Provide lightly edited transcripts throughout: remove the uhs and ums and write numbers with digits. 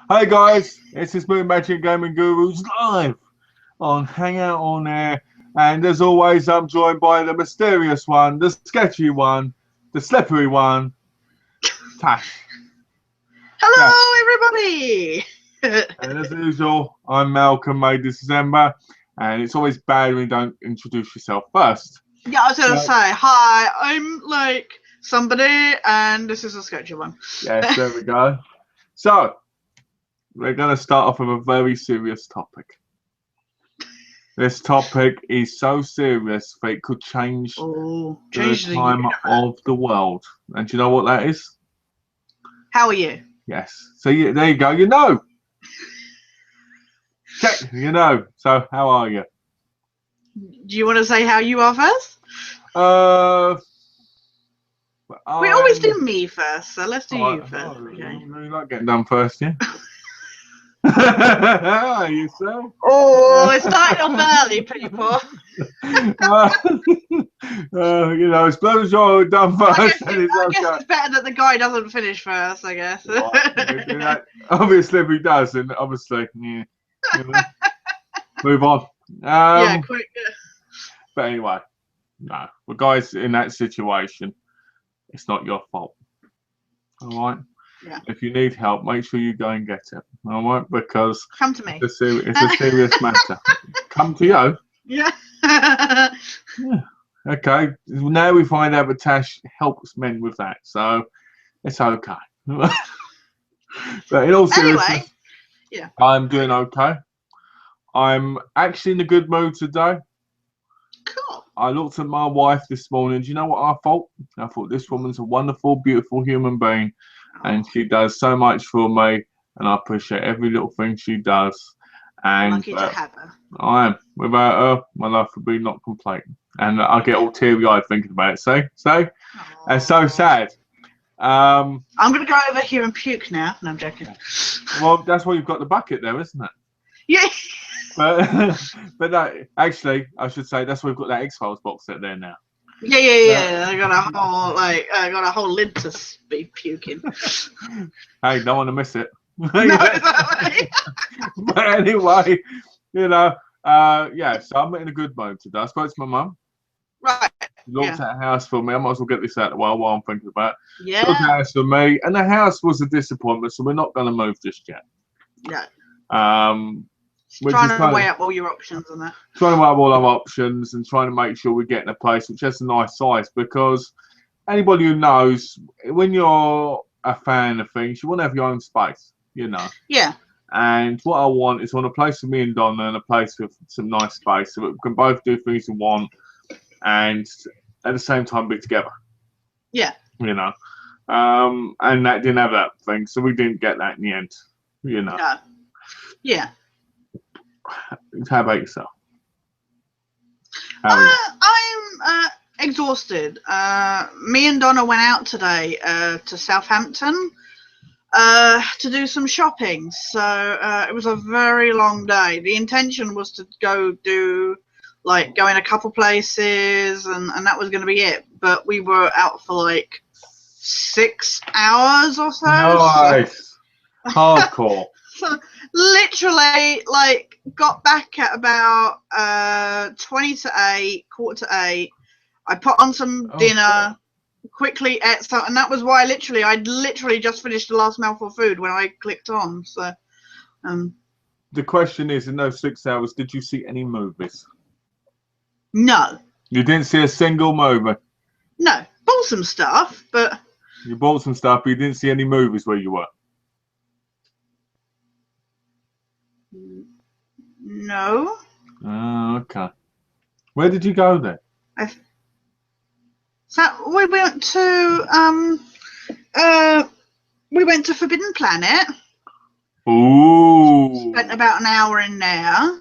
Hey guys, this is Moon Magic Gaming Gurus live on Hangout on Air, and as always, I'm joined by the mysterious one, the sketchy one, the slippery one, Tash. Hello, everybody. And as usual, I'm Malcolm, made this December, and it's always bad when you don't introduce yourself first. Yeah, I was going to say, hi, I'm like somebody, and this is a sketchy one. Yes, there we go. So, we're going to start off with a very serious topic. This topic is so serious that it could change the time of the world. And do you know what that is? How are you? Yes. So there you go. You know. Check. You know. So how are you? Do you want to say how you are first? We always do me first, so let's do you first. Okay. You like getting done first, yeah? You say? Oh, it's starting off early, people. You know, as long as you're done first, I guess it's better that the guy doesn't finish first, I guess. Right. Obviously, if he does, then obviously, yeah. You know, move on. Yeah, quick. But anyway, no. The guys in that situation, it's not your fault. All right? Yeah. If you need help, make sure you go and get it. All right? Because come to me. It's a serious matter. Come to you. Yeah. Yeah. Okay. Now we find out that Tash helps men with that, so it's okay. But in all seriousness, anyway, yeah, I'm doing okay. I'm actually in a good mood today. Cool. I looked at my wife this morning. Do you know what I thought? I thought this woman's a wonderful, beautiful human being, and she does so much for me, and I appreciate every little thing she does. And lucky to have her. I am. Without her, my life would be not complete. And I get all teary-eyed thinking about it. See? It's so sad. I'm going to go over here and puke now. No, I'm joking. Well, that's why you've got the bucket there, isn't it? Yeah. But that, actually, I should say that's why we've got that X-Files box set there now. Yeah. I got a whole lid to be puking. Hey, don't want to miss it. No, exactly. But anyway, you know, yeah. So I'm in a good mood today. I spoke to my mum. Right. She looked at a house for me. I might as well get this out of the way while I'm thinking about it. Yeah. Looked at a house for me, and the house was a disappointment. So we're not going to move just yet. Yeah. Trying to weigh up all your options on that. Trying to weigh up all our options and trying to make sure we get in a place which has a nice size, because anybody who knows, when you're a fan of things, you want to have your own space, you know. Yeah. And what I want is, I want a place for me and Donna, and a place with some nice space so that we can both do things we want and at the same time be together. Yeah. You know. And that didn't have that thing, so we didn't get that in the end. You know. No. Yeah. How about yourself? I'm exhausted. Me and Donna went out today to Southampton to do some shopping. So it was a very long day. The intention was to go in a couple places, and that was going to be it. But we were out for like 6 hours or so. Nice. Hardcore. So literally, like, got back at about 20 to 8, quarter to 8. I put on some dinner, quickly ate some, and that was why I'd literally just finished the last mouthful of food when I clicked on. So, the question is, in those 6 hours, did you see any movies? No. You didn't see a single movie? No. Bought some stuff, but... You bought some stuff, but you didn't see any movies where you were? No. Oh, okay. Where did you go then? So we went to Forbidden Planet. Ooh. Spent about an hour in there.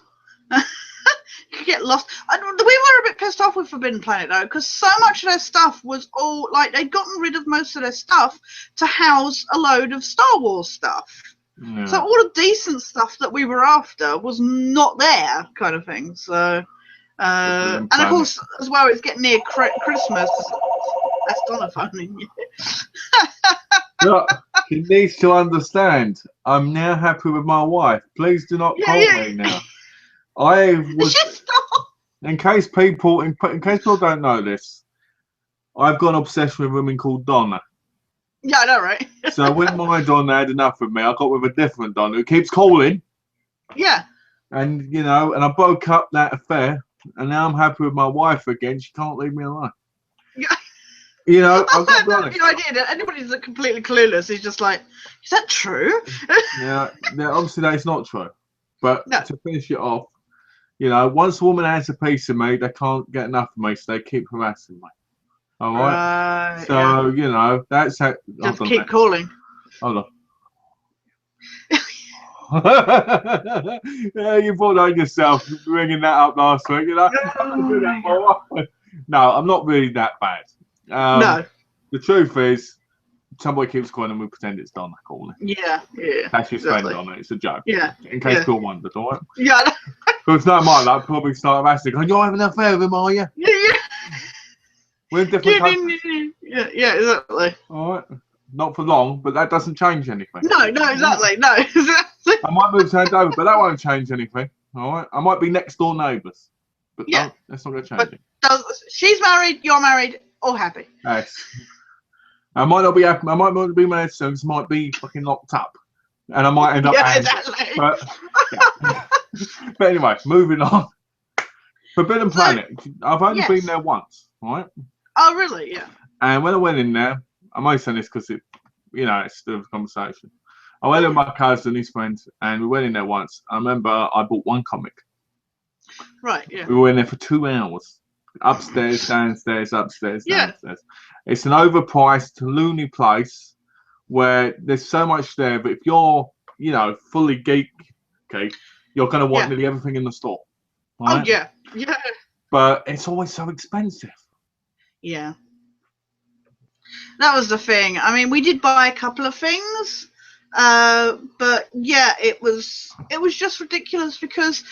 You get lost. We were a bit pissed off with Forbidden Planet though, because so much of their stuff was all like, they'd gotten rid of most of their stuff to house a load of Star Wars stuff. Yeah. So all the decent stuff that we were after was not there, kind of thing. So, and of course, as well, it's getting near Christmas. That's Donna phoning you. Look, she needs to understand. I'm now happy with my wife. Please do not call me now. I was. In case people don't know this, I've got an obsession with a woman called Donna. Yeah, I know, right? So when my Donna had enough of me, I got with a different Donna who keeps calling. Yeah. And and I broke up that affair, and now I'm happy with my wife again. She can't leave me alone. Yeah. I've got to be honest. The idea that anybody's completely clueless is just like, is that true? Yeah, obviously that's not true. But to finish it off, once a woman has a piece of me, they can't get enough of me, so they keep harassing me. All right. So that's how. Just keep calling. Hold on. Yeah, you brought that yourself, bringing that up last week. No, I'm not really that bad. No. The truth is, somebody keeps calling and we pretend it's Donna calling. Yeah. That's your friend Donna. It's a joke. Yeah. In case people wondered, all right? Yeah. Because no, my luck probably start asking, you're having an affair with him, are you? Yeah. We're in different countries. Yeah, exactly. All right. Not for long, but that doesn't change anything. No, exactly. No, exactly. I might move to Andover, but that won't change anything. All right. I might be next door neighbours, but that's not going to change it. She's married, you're married, all happy. Yes. I might not be happy. I might not be married soon. I might be fucking locked up, and I might end up. Exactly. But anyway, moving on. Forbidden Planet. I've only been there once, right? Oh, really? Yeah. And when I went in there, I'm only saying this because it's still a conversation. I went with my cousin, his friends, and we went in there once. I remember I bought one comic. Right, yeah. We were in there for 2 hours. Upstairs, downstairs, upstairs, downstairs. It's an overpriced, loony place where there's so much there, but if you're, fully geek, okay, you're going to want nearly everything in the store. Right? Oh, yeah. Yeah. But it's always so expensive. Yeah. That was the thing. I mean, we did buy a couple of things, but yeah, it was just ridiculous because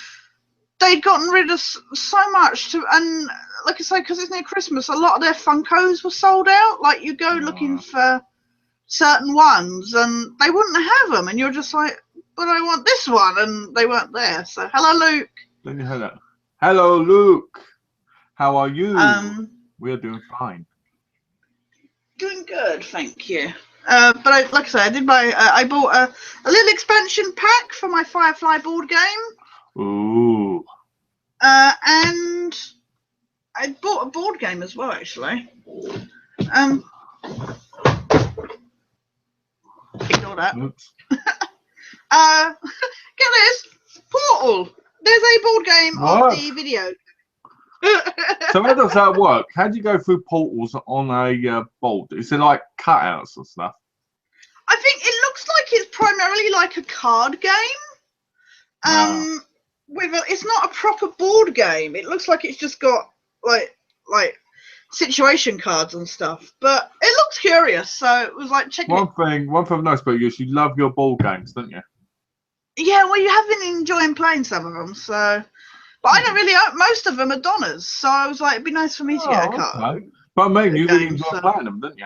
they'd gotten rid of so much and like I say, because it's near Christmas, a lot of their Funkos were sold out. Like you go looking for certain ones and they wouldn't have them, and you're just like, but I want this one, and they weren't there. So hello, Luke. Then you heard that. Hello, Luke. How are you? We're doing fine. Doing good, thank you. But like I said, I bought a little expansion pack for my Firefly board game. Ooh. And I bought a board game as well, actually. Ignore that. Oops. Get this, Portal. There's a board game of the video. So how does that work? How do you go through portals on a board? Is it like cutouts and stuff? I think it looks like it's primarily like a card game. It's not a proper board game. It looks like it's just got like situation cards and stuff. But it looks curious, so it was like checking. One thing I've noticed about you is you love your board games, don't you? Yeah, well, you have been enjoying playing some of them, so. But I don't really. Most of them are Donnas, so I was like, it'd be nice for me to get a card. Okay. But I mean, you really enjoy playing them, don't you?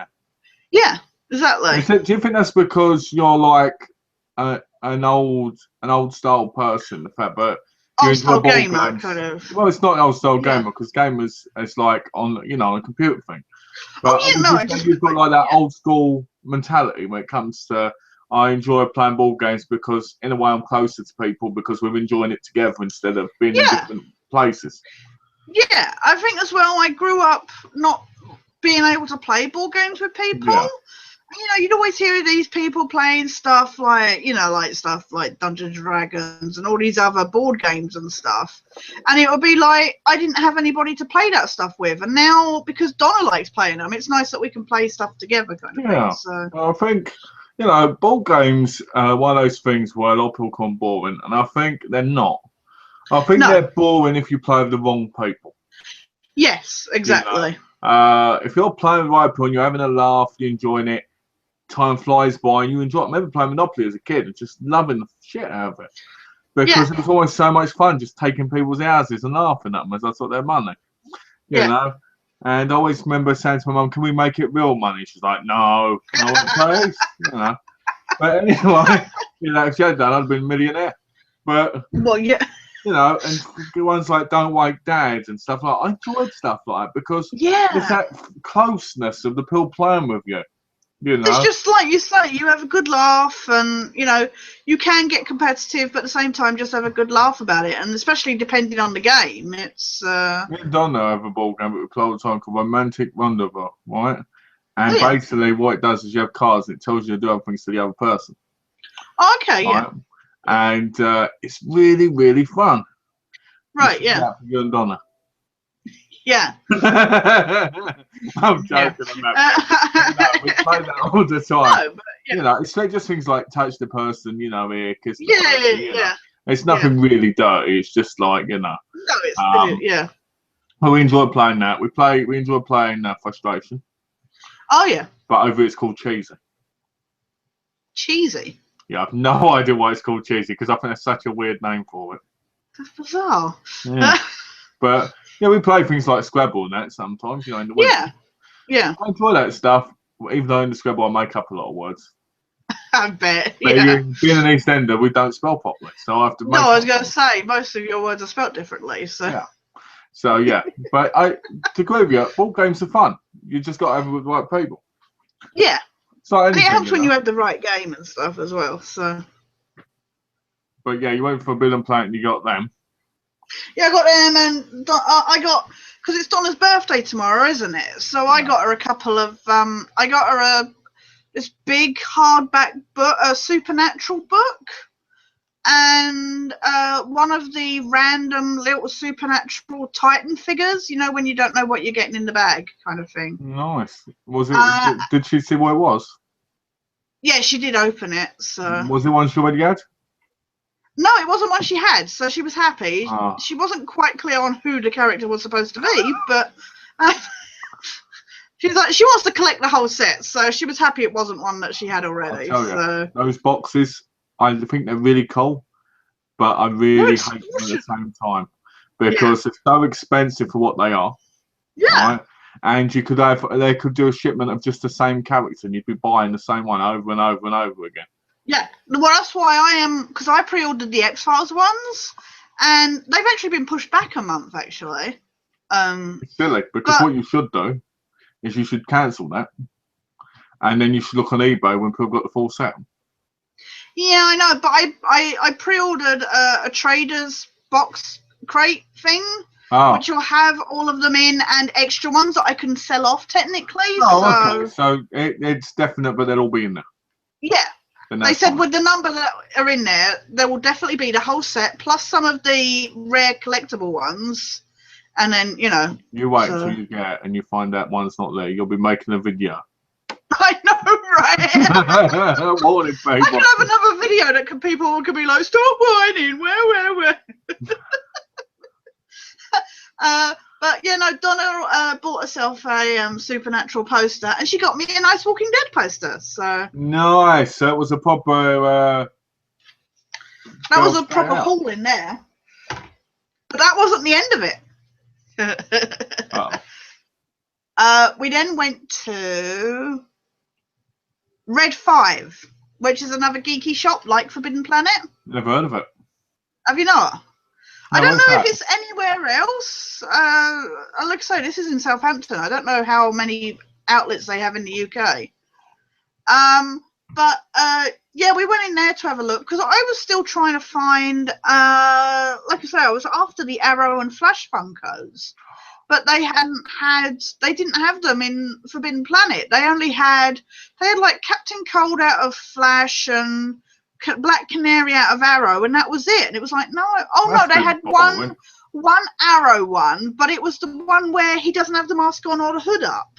Yeah, exactly. Do you think that's because you're like an old style person? The fact, but old style gamer, kind of. Well, it's not an old style gamer because gamers it's like on a computer thing. But you've got like that old school mentality when it comes to. I enjoy playing board games because, in a way, I'm closer to people because we're enjoying it together instead of being in different places. Yeah, I think as well. I grew up not being able to play board games with people. Yeah. You'd always hear these people playing stuff like Dungeons and Dragons and all these other board games and stuff. And it would be like I didn't have anybody to play that stuff with. And now, because Donna likes playing them, it's nice that we can play stuff together, kind of thing. So I think. Board games are one of those things where a lot of people call them boring, and I think they're not. I think they're boring if you play with the wrong people. Yes, exactly. If you're playing with the right people and you're having a laugh, you're enjoying it, time flies by, and you enjoy it. I remember playing Monopoly as a kid and just loving the shit out of it. Because it was always so much fun just taking people's houses and laughing at them as I took their money. You know? And I always remember saying to my mum, "Can we make it real money?" She's like, "No, no, please." You know. But anyway, you know, if she had done, I'd have been a millionaire. But well, yeah, you know, and ones like Don't Wake Dad and stuff like that. I enjoyed stuff like that because yeah. there's that closeness of the people playing with you. You know, It's just like you say, you have a good laugh, and you know you can get competitive, but at the same time, just have a good laugh about it. And especially depending on the game, it's. me and Donna have a ball game that we play all the time called Romantic Rendezvous, right? And Oh, yeah. basically, what it does is you have cards and it tells you to do other things to the other person. Oh, okay, Right? yeah. And it's really, really fun. Right, yeah. For you and Donna. Yeah. I'm joking on that. No, we play that all the time. No, but, yeah. You know, it's just things like touch the person, you know, here, kiss the Yeah, person, you know. yeah. It's nothing really dirty. It's just like, you know. No, it's yeah. Well, we enjoy playing that. We enjoy playing Frustration. Oh yeah. But over it's called Cheesy. Cheesy. Yeah, I've no idea why it's called Cheesy because I think that's such a weird name for it. That's bizarre. Yeah. But yeah, we play things like Scrabble and that sometimes, you know, in the winter. Yeah. Yeah. I enjoy that stuff, even though in the Scrabble I make up a lot of words. I bet. But Yeah. being an East Ender, we don't spell properly, so I have to. No, I was going to say most of your words are spelt differently. So. Yeah. So yeah, but to agree with you, ball games are fun. You just got to have it with the right people. Yeah. So it helps when you have the right game and stuff as well. So. But yeah, you went for Bill and Planet and you got them. Yeah, I got them, and I got, because it's Donna's birthday tomorrow, isn't it? So I got her a couple of I got her this big hardback book, a Supernatural book, and one of the random little Supernatural Titan figures. You know, when you don't know what you're getting in the bag, kind of thing. Nice. Was it? Did she see what it was? Yeah, she did open it. So. Was it one she already had? No, it wasn't one she had, so she was happy. Oh. She wasn't quite clear on who the character was supposed to be, but she's like, she wants to collect the whole set, so she was happy it wasn't one that she had already. So. Those boxes, I think they're really cool, but I really hate them at the same time because they're so expensive for what they are. Yeah. Right? And they could do a shipment of just the same character, and you'd be buying the same one over and over and over again. Yeah, well, that's why because I pre-ordered the X-Files ones, and they've actually been pushed back a month, actually. It's silly, because what you should do is you should cancel that, and then you should look on eBay when people got the full set. Yeah, I know, but I pre-ordered a trader's box crate thing, which will have all of them in and extra ones that I can sell off, technically. Oh, okay. So it's definite, but they'll all be in there. Yeah. They said with the number that are in there will definitely be the whole set plus some of the rare collectible ones, and then you know. You wait till you get and you find out one's not there. You'll be making a video. I know, right? Warning, people. I could have another video that people could be like, "Stop whining, where?" But yeah, no, Donna bought herself a Supernatural poster, and she got me a nice Walking Dead poster. So nice. So it was a proper. That was a proper haul in there, but that wasn't the end of it. We then went to Red 5, which is another geeky shop like Forbidden Planet. Never heard of it. Have you not? No, I don't know if it's anywhere else. Like I say, this is in Southampton. I don't know how many outlets they have in the UK. But yeah, we went in there to have a look because I was still trying to find, like I say, I was after the Arrow and Flash Funkos, but they didn't have them in Forbidden Planet. They had like Captain Cold out of Flash and Black Canary out of Arrow, and that was it. And it was like, no, they had one Arrow one, but it was the one where he doesn't have the mask on or the hood up.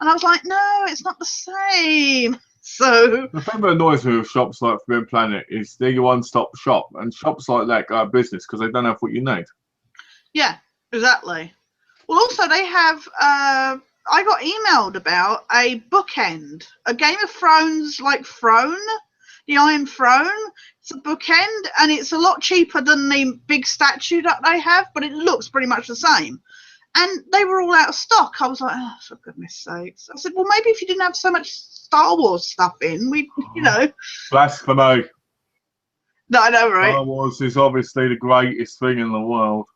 And I was like, no, it's not the same. So the thing that annoys me with shops like Forbidden Planet is they're your one-stop shop, and shops like that go out of business because they don't have what you need. Yeah, exactly. Well, also they have. I got emailed about a bookend, a Game of Thrones like throne. The Iron Throne. It's a bookend, and it's a lot cheaper than the big statue that they have, but it looks pretty much the same. and they were all out of stock. I was like, oh, for goodness sakes. I said, well, maybe if you didn't have so much Star Wars stuff in, we, you know. Blasphemy. No, I know, right? Star Wars is obviously the greatest thing in the world.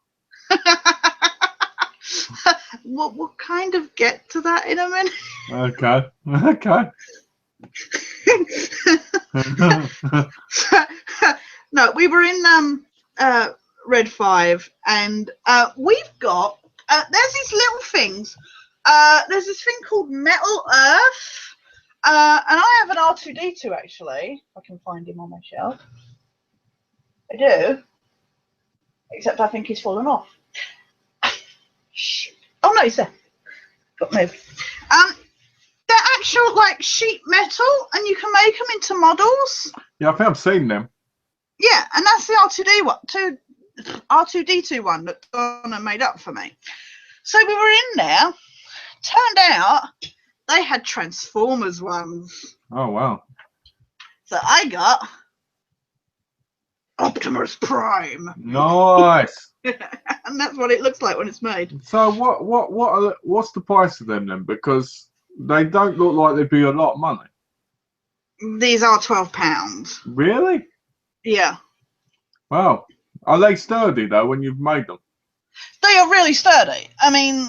We'll kind of get to that in a minute. Okay. Okay. No, we were in Red 5, and we've got there's these little things. There's this thing called Metal Earth, and I have an R2D2 actually. If I can find him on my shelf, I do. Except I think he's fallen off. Oh no, he's there. Got moved. They're actual like sheet metal, and you can make them into models. Yeah, I think I've seen them. Yeah, and that's the R2D2 one that Donna made up for me. So we were in there. Turned out they had Transformers ones. Oh wow. So I got Optimus Prime. Nice. And that's what it looks like when it's made. So what's the price of them then? Because they don't look like they'd be a lot of money. These are £12. Really? Yeah. Wow. Are they sturdy though when you've made them? They are really sturdy. I mean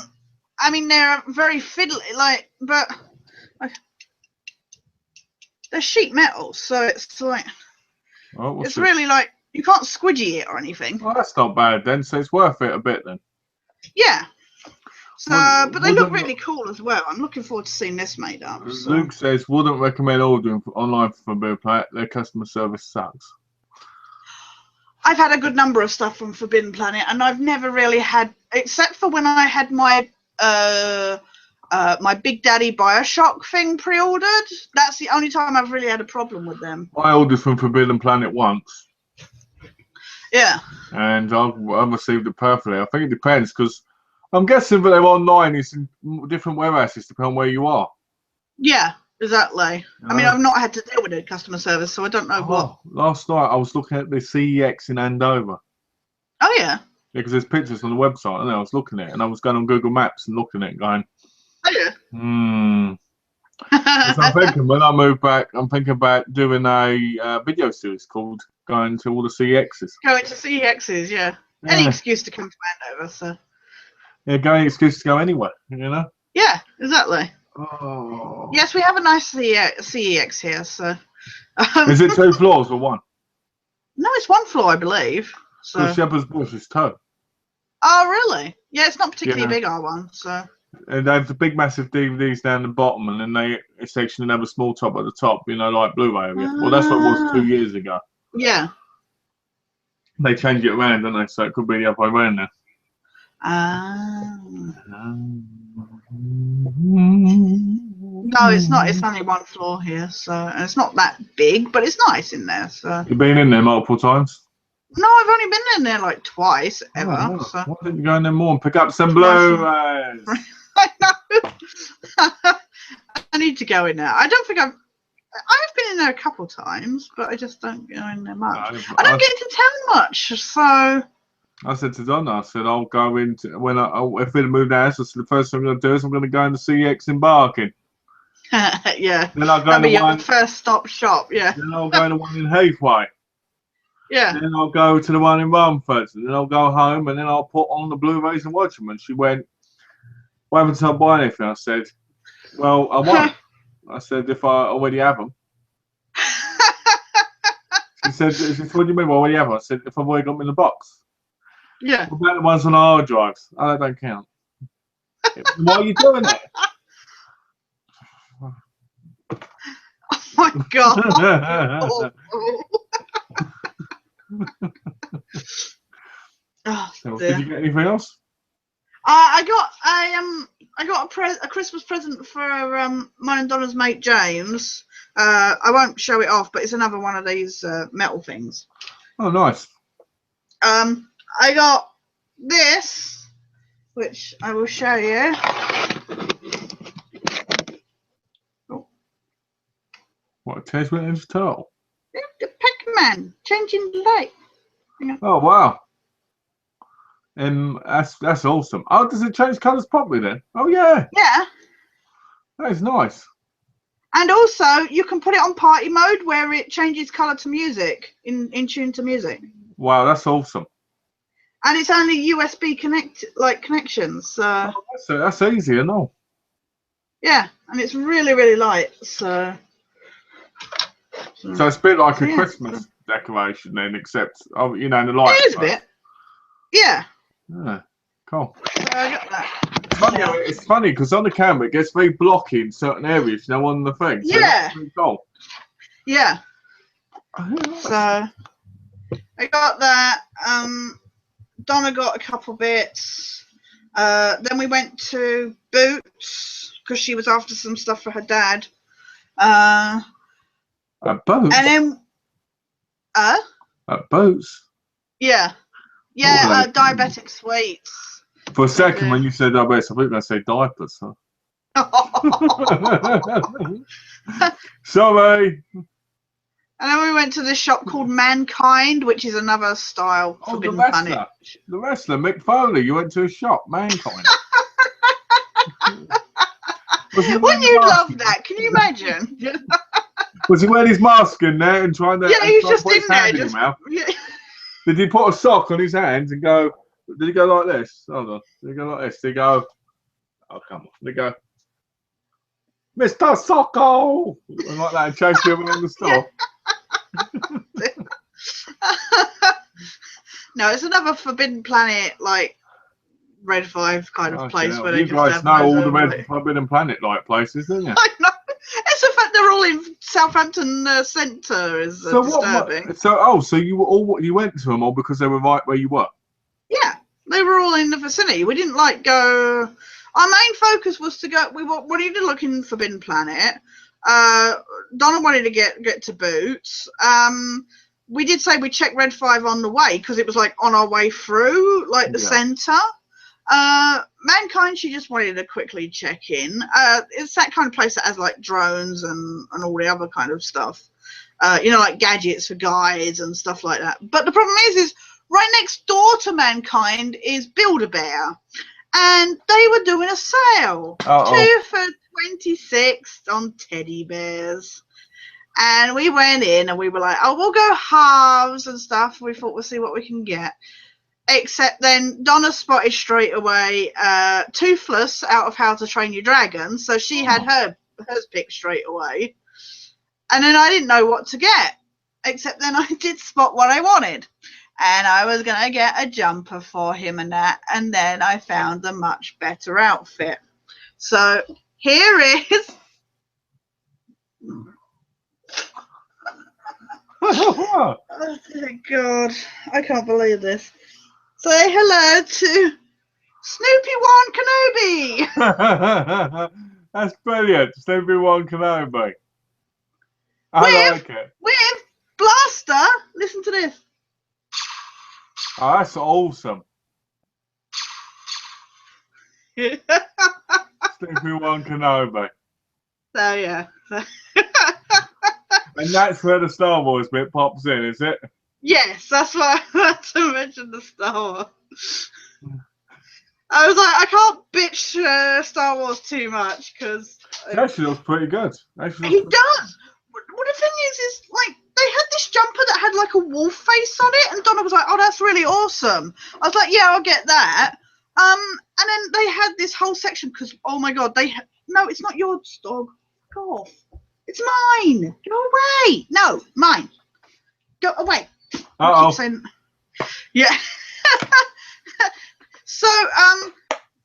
they're very fiddly, like, but like, they're sheet metal, so it's like it's really like you can't squidgy it or anything. Well, that's not bad then. So it's worth it a bit then. Yeah. So, but they look really cool as well. I'm looking forward to seeing this made up. So. Luke says, wouldn't recommend ordering online from Forbidden Planet. Their customer service sucks. I've had a good number of stuff from Forbidden Planet, and I've never really had, except for when I had my my Big Daddy BioShock thing pre-ordered. That's the only time I've really had a problem with them. I ordered from Forbidden Planet once. Yeah. And I've received it perfectly. I think it depends, because I'm guessing that they're online. It's in different warehouses depending on where you are. Yeah, exactly. I mean, I've not had to deal with it, customer service, so I don't know what. Last night I was looking at the CEX in Andover. Oh, yeah. Yeah, because there's pictures on the website, and I was looking at it, and I was going on Google Maps and looking at it, going, oh, yeah. So I'm thinking when I move back, I'm thinking about doing a video series called Going to all the CEXs. Going to CEXs, yeah. Any excuse to come to Andover, so. Yeah, going excuse to go anywhere, you know? Yeah, exactly. Oh. Yes, we have a nice CEX here, so. Is it 2 floors or one? No, it's 1 floor, I believe. So. The Shepherd's Bush is 2. Oh, really? Yeah, it's not particularly big, our one, so. And they have the big, massive DVDs down the bottom, and then they section have a small top at the top, you know, like Blu-ray area. Well, that's what it was 2 years ago. Yeah. They change it around, don't they? So it could be the other way around now. No, it's not. It's only 1 floor here, so and it's not that big, but it's nice in there. So you've been in there multiple times? No, I've only been in there like twice ever. Oh, wow. So. Why didn't you go in there more and pick up some Blu-rays? I know. I need to go in there. I don't think I've been in there a couple times, but I just don't go in there much. I don't get into town much, so. I said to Donna, I said, I'll go into, if we move the house, I said, the first thing I'm going to do is I'm going to go into CEX in Barking. Yeah. Then I'll go That'll be to your first stop shop, yeah. Then I'll go to one in Heathway. Yeah. Then I'll go to the one in Rumford. And then I'll go home and then I'll put on the Blu-rays and watch them. And she went, why haven't I buy anything? I said, well, I won't. I said, if I already have them. She said, what do you mean, well, what do you have? I said, if I've already got them in the box. Yeah. What about the ones on the hard drives? Oh, that don't count. Why are you doing that? Oh my god. Oh, so, did you get anything else? I got a Christmas present for mine and Donna's mate James. I won't show it off, but it's another one of these metal things. Oh, nice. I got this, which I will show you. Oh. What, a Tash went into turtle? The Pac-Man changing the light. Oh, wow. That's awesome. Oh, does it change colours properly then? Oh yeah. Yeah. That is nice. And also, you can put it on party mode where it changes colour to music, in tune to music. Wow, that's awesome. And it's only USB connections. So That's easy, isn't it? yeah, and it's really, really light. So it's a bit like a Christmas decoration then, except in the light. It is a bit. Yeah. Yeah. Cool. So I got that. It's funny because on the camera it gets very blocky in certain areas, on the thing. So yeah. Cool. Yeah. So I got that. Donna got a couple bits. Then we went to Boots because she was after some stuff for her dad. At Boots? And then at Boots? Yeah. Yeah, diabetic sweets. For a second when you said diabetic, I thought you were going to say diapers, huh? Sorry. And then we went to this shop called Mankind, which is another style Forbidden Planet. The wrestler, Mick Foley. You went to a shop, Mankind. Wouldn't you love that? Can you imagine? Was he wearing his mask in there and trying to? Yeah, he was just in there. Did he put a sock on his hands and go? Did he go like this? Hold on. Did he go like this? Did he go? Oh, come on. Did he go? Mr. Socko! And like that and chase him around the store. No, it's another Forbidden Planet, like Red 5 kind of place where they you guys know all the Red Forbidden Planet like places, don't you? I know. It's the fact they're all in Southampton Centre is disturbing. So you went to them all because they were right where you were? Yeah, they were all in the vicinity. We didn't go. Our main focus was to go. We wanted to look in Forbidden Planet. Donna wanted to get to Boots. We did say we checked Red 5 on the way because it was like on our way through, like the centre. Mankind, she just wanted to quickly check in. It's that kind of place that has like drones and all the other kind of stuff. Like gadgets for guides and stuff like that. But the problem is right next door to Mankind is Build-A-Bear. And they were doing a sale. 2 for $26 on teddy bears. And we went in and we were like, oh, we'll go halves and stuff. We thought we'll see what we can get. Except then Donna spotted straight away Toothless out of How to Train Your Dragon. So she had hers picked straight away. And then I didn't know what to get. Except then I did spot what I wanted. And I was going to get a jumper for him and that. And then I found a much better outfit. So here is... Oh, God. I can't believe this. Say hello to Snoopy One Kenobi. That's brilliant. Snoopy One Kenobi. I like it. With Blaster. Listen to this. Oh, that's awesome. Snoopy One Kenobi. So, yeah. And that's where the Star Wars bit pops in, is it? Yes, that's why I had to mention the Star Wars. I was like, I can't bitch Star Wars too much because It actually looks pretty good. He does. Well, the thing is like they had this jumper that had like a wolf face on it, and Donna was like, "Oh, that's really awesome." I was like, "Yeah, I'll get that." And then they had this whole section because, oh my God, no, it's not yours, dog. Go off. It's mine. Go away. No, mine. Go away. Uh-oh. Yeah. So,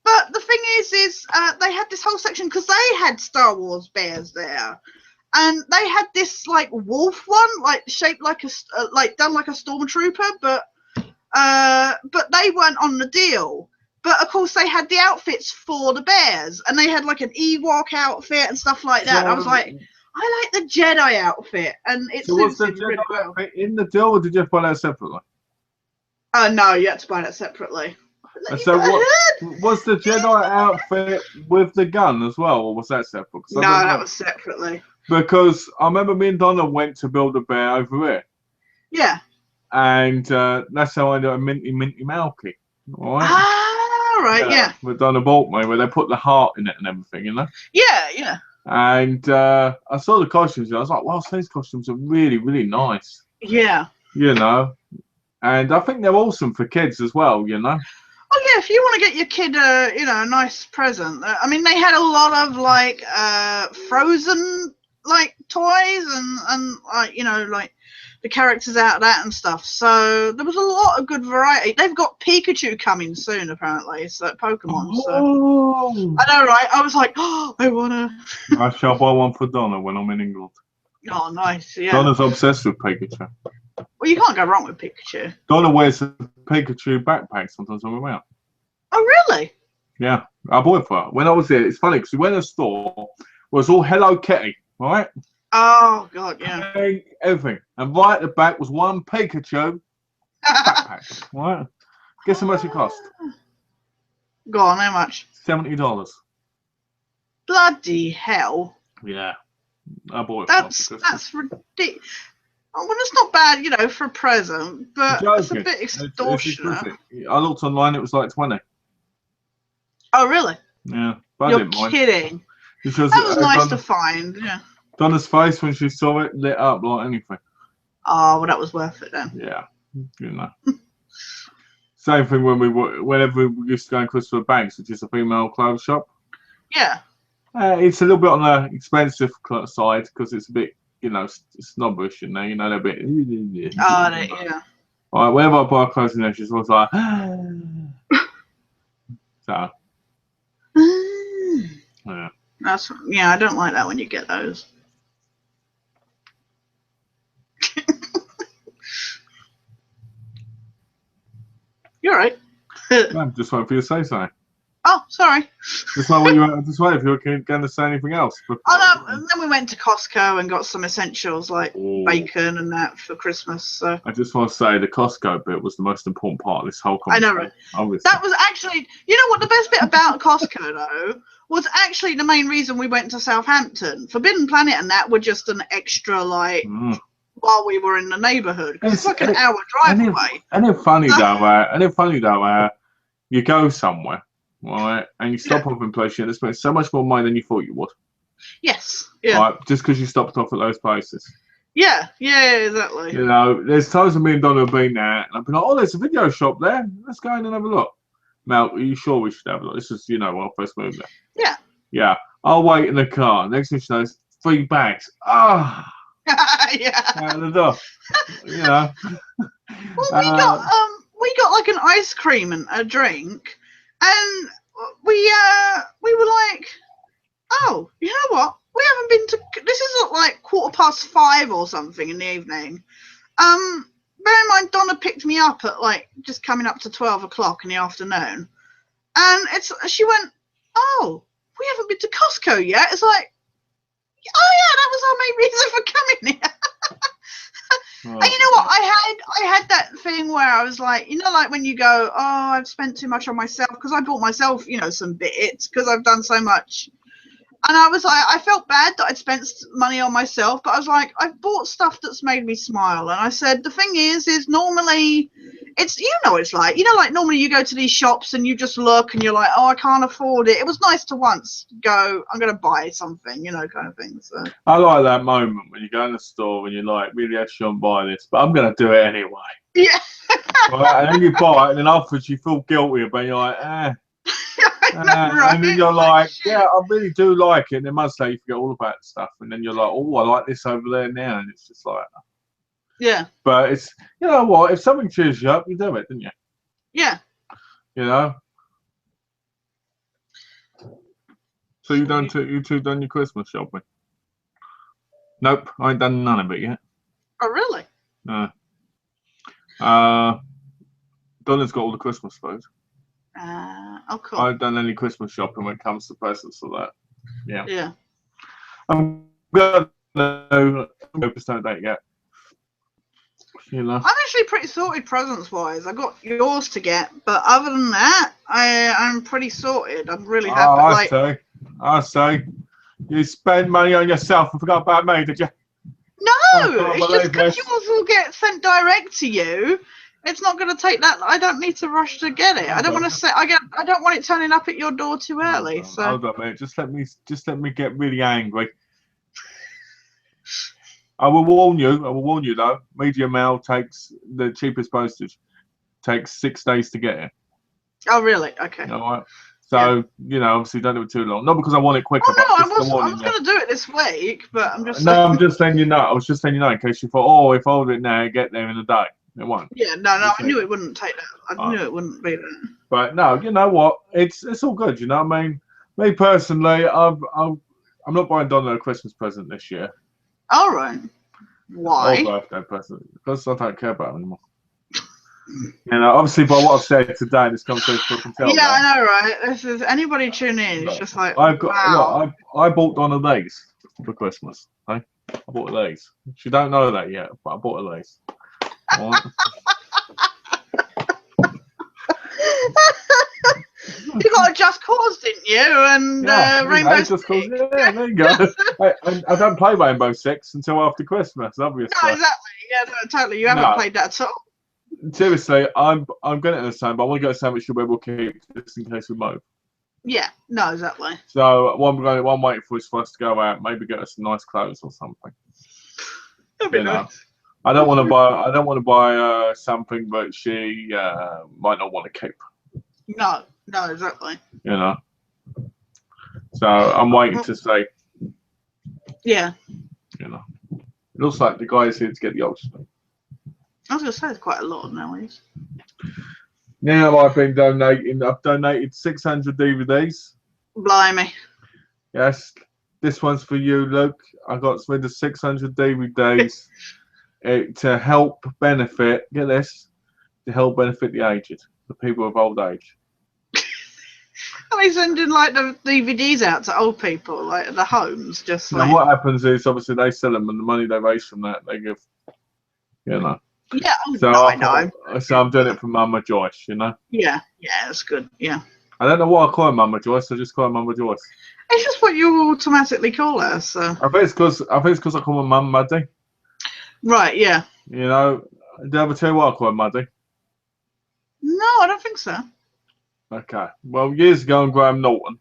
but the thing is they had this whole section because they had Star Wars bears there, and they had this like wolf one, like shaped like done like a stormtrooper, but they weren't on the deal. But of course, they had the outfits for the bears, and they had like an Ewok outfit and stuff like that. I was like, I like the Jedi outfit, and it suits him really well. In the deal, or did you have to buy that separately? No, you had to buy that separately. So what was the Jedi outfit with the gun as well, or was that separate? No, that was separately. Because I remember me and Donna went to Build-A-Bear over here. Yeah. And that's how I ended up Minty Malky. All right. Ah, right, yeah. Madonna bought me where they put the heart in it and everything, you know. Yeah, yeah. And I saw the costumes. And I was like, wow, these costumes are really, really nice. Yeah. You know, and I think they're awesome for kids as well. You know. Oh yeah, if you want to get your kid a nice present. I mean, they had a lot of like Frozen like toys and like like the characters out of that and stuff. So there was a lot of good variety. They've got Pikachu coming soon apparently. So Pokemon. Oh. So I know, right? I was like, oh, I wanna. I shall buy one for Donna when I'm in England. Oh, nice. Yeah. Donna's obsessed with Pikachu. Well, you can't go wrong with Pikachu. Donna wears a Pikachu backpack sometimes when we're out. Oh, really? Yeah, I bought it for her. When I was there, it's funny because we went to the store, it was all Hello Kitty, right? Oh, God, yeah. Everything. And right at the back was one Pikachu backpack, right? Guess how much it cost? Go on, how much? $70. Bloody hell. Yeah. I bought it. That's ridiculous. Well, it's not bad, for a present, but it's a bit extortionate. I looked online, it was like 20. Oh, really? Yeah. But You're kidding. Because that was nice to find, yeah. Donna's face when she saw it lit up like anything. Oh, well, that was worth it then. Yeah. Same thing whenever we used to go in Christopher Banks, which is a female clothes shop. Yeah. It's a little bit on the expensive side because it's a bit, snobbish, they're a bit. Oh, yeah. All right, whenever I buy clothes in there, she's always like, so. Yeah. I don't like that when you get those. You're right. I'm just waiting for you to say something. Oh, sorry. Just wait if you're going to say anything else. Oh no, and then we went to Costco and got some essentials like bacon and that for Christmas. So I just want to say the Costco bit was the most important part of this whole conversation. I know, right? Obviously. That was actually, what the best bit about Costco though was actually the main reason we went to Southampton. Forbidden Planet and that were just an extra while we were in the neighbourhood. It's like an hour drive away. And it's funny though, you go somewhere. Right, and you stop off in places and spend so much more money than you thought you would. Yes, yeah. Right, just because you stopped off at those places. Yeah, exactly. There's times me and Donna have been there, and I've been like, oh, there's a video shop there. Let's go in and have a look. Mel, are you sure we should have a look? This is, when I first moved there. Yeah. Yeah. I'll wait in the car. Next thing she knows, 3 bags. Ah. Yeah. Out the door. Well, we got like an ice cream and a drink. And we were like, oh, you know what? We haven't been to. This is at like 5:15 or something in the evening. Bear in mind, Donna picked me up at like just coming up to 12 o'clock in the afternoon, and she went, oh, we haven't been to Costco yet. It's like, oh yeah, that was our main reason for coming here. And you know what? I had that thing where I was like, like when you go, oh, I've spent too much on myself because I bought myself, some bits because I've done so much. And I was like, I felt bad that I'd spent money on myself, but I was like, I've bought stuff that's made me smile. And I said, the thing is normally it's, it's like, like normally you go to these shops and you just look and you're like, oh, I can't afford it. It was nice to once go, I'm going to buy something, kind of thing. So I like that moment when you go in the store and you're like, really, I shouldn't buy this, but I'm going to do it anyway. Yeah. Right? And then you buy it and then afterwards you feel guilty about it. You're like, right? And then you're like, yeah, I really do like it. And then months later you forget all about the stuff. And then you're like, oh, I like this over there now. And it's just like, yeah. But it's, you know what? If something cheers you up, you do it, don't you? Yeah. So you two done your Christmas shopping? Nope, I ain't done none of it yet. Oh, really? No. Donna's got all the Christmas food. Oh, cool. I haven't done any Christmas shopping when it comes to presents or that. Yeah. Yeah. I'm gonna no date yet. I'm actually pretty sorted presents wise. I got yours to get, but other than that, I'm pretty sorted. I'm really happy. I say, you spend money on yourself and forgot about me, did you? No, it's just because yours will get sent direct to you. It's not going to take that. I don't need to rush to get it. I don't want to say. I don't want it turning up at your door too early. So hold on, mate. Just let me get really angry. I will warn you though. Medium mail takes the cheapest postage. Takes 6 days to get it. Oh really? Okay. All right. So obviously don't do it too long. Not because I want it quicker. Oh no, I was going to do it this week, but I'm just. No, I'm just letting you know. I was just letting you know in case you thought, oh, if I order it now, get there in a day. It won't. Yeah, no, I knew it wouldn't take that. I knew it wouldn't be that. But no, you know what? It's all good. You know what I mean? Me personally, I'm not buying Donna a Christmas present this year. All right. Why? Or birthday present, because I don't care about it anymore. Obviously by what I've said today, this conversation, I can tell. Yeah, I know, right? This is anybody tune in. It's just like wow. I bought Donna these for Christmas. Okay? I bought her these. She don't know that yet, but I bought her these. All right? You got a Just Cause, didn't you? And Rainbow Six. Yeah, there you go. I don't play Rainbow Six until after Christmas, obviously. No, exactly. Yeah, no, totally. You haven't played that at all. Seriously, I'm getting it the same, but I want to get a sandwich you'll be able to keep just in case we move. Yeah, no, exactly. So what I'm waiting for is for us to go out, maybe get us some nice clothes or something. That'd be nice. I don't want to buy something that she might not want to keep. No, exactly. So I'm waiting to see. Yeah. It looks like the guy's here to get the Oxford. I was going to say there's quite a lot nowadays. Now I've donated 600 DVDs. Blimey. Yes, this one's for you, Luke. I got rid of 600 DVDs to help benefit. Get this, to help benefit the aged, the people of old age. Are they sending like the DVDs out to old people, like at the homes, just like? And what happens is obviously they sell them, and the money they raise from that they give. Yeah, so I know. So I'm doing it for Mama Joyce, Yeah, that's good. Yeah. I don't know why I call her Mama Joyce. I just call her Mama Joyce. It's just what you automatically call her. So. I think it's because I call her Mum Muddy. Right. Yeah. Did I ever tell you why I call her Muddy? No, I don't think so. Okay. Well, years ago in Graham Norton,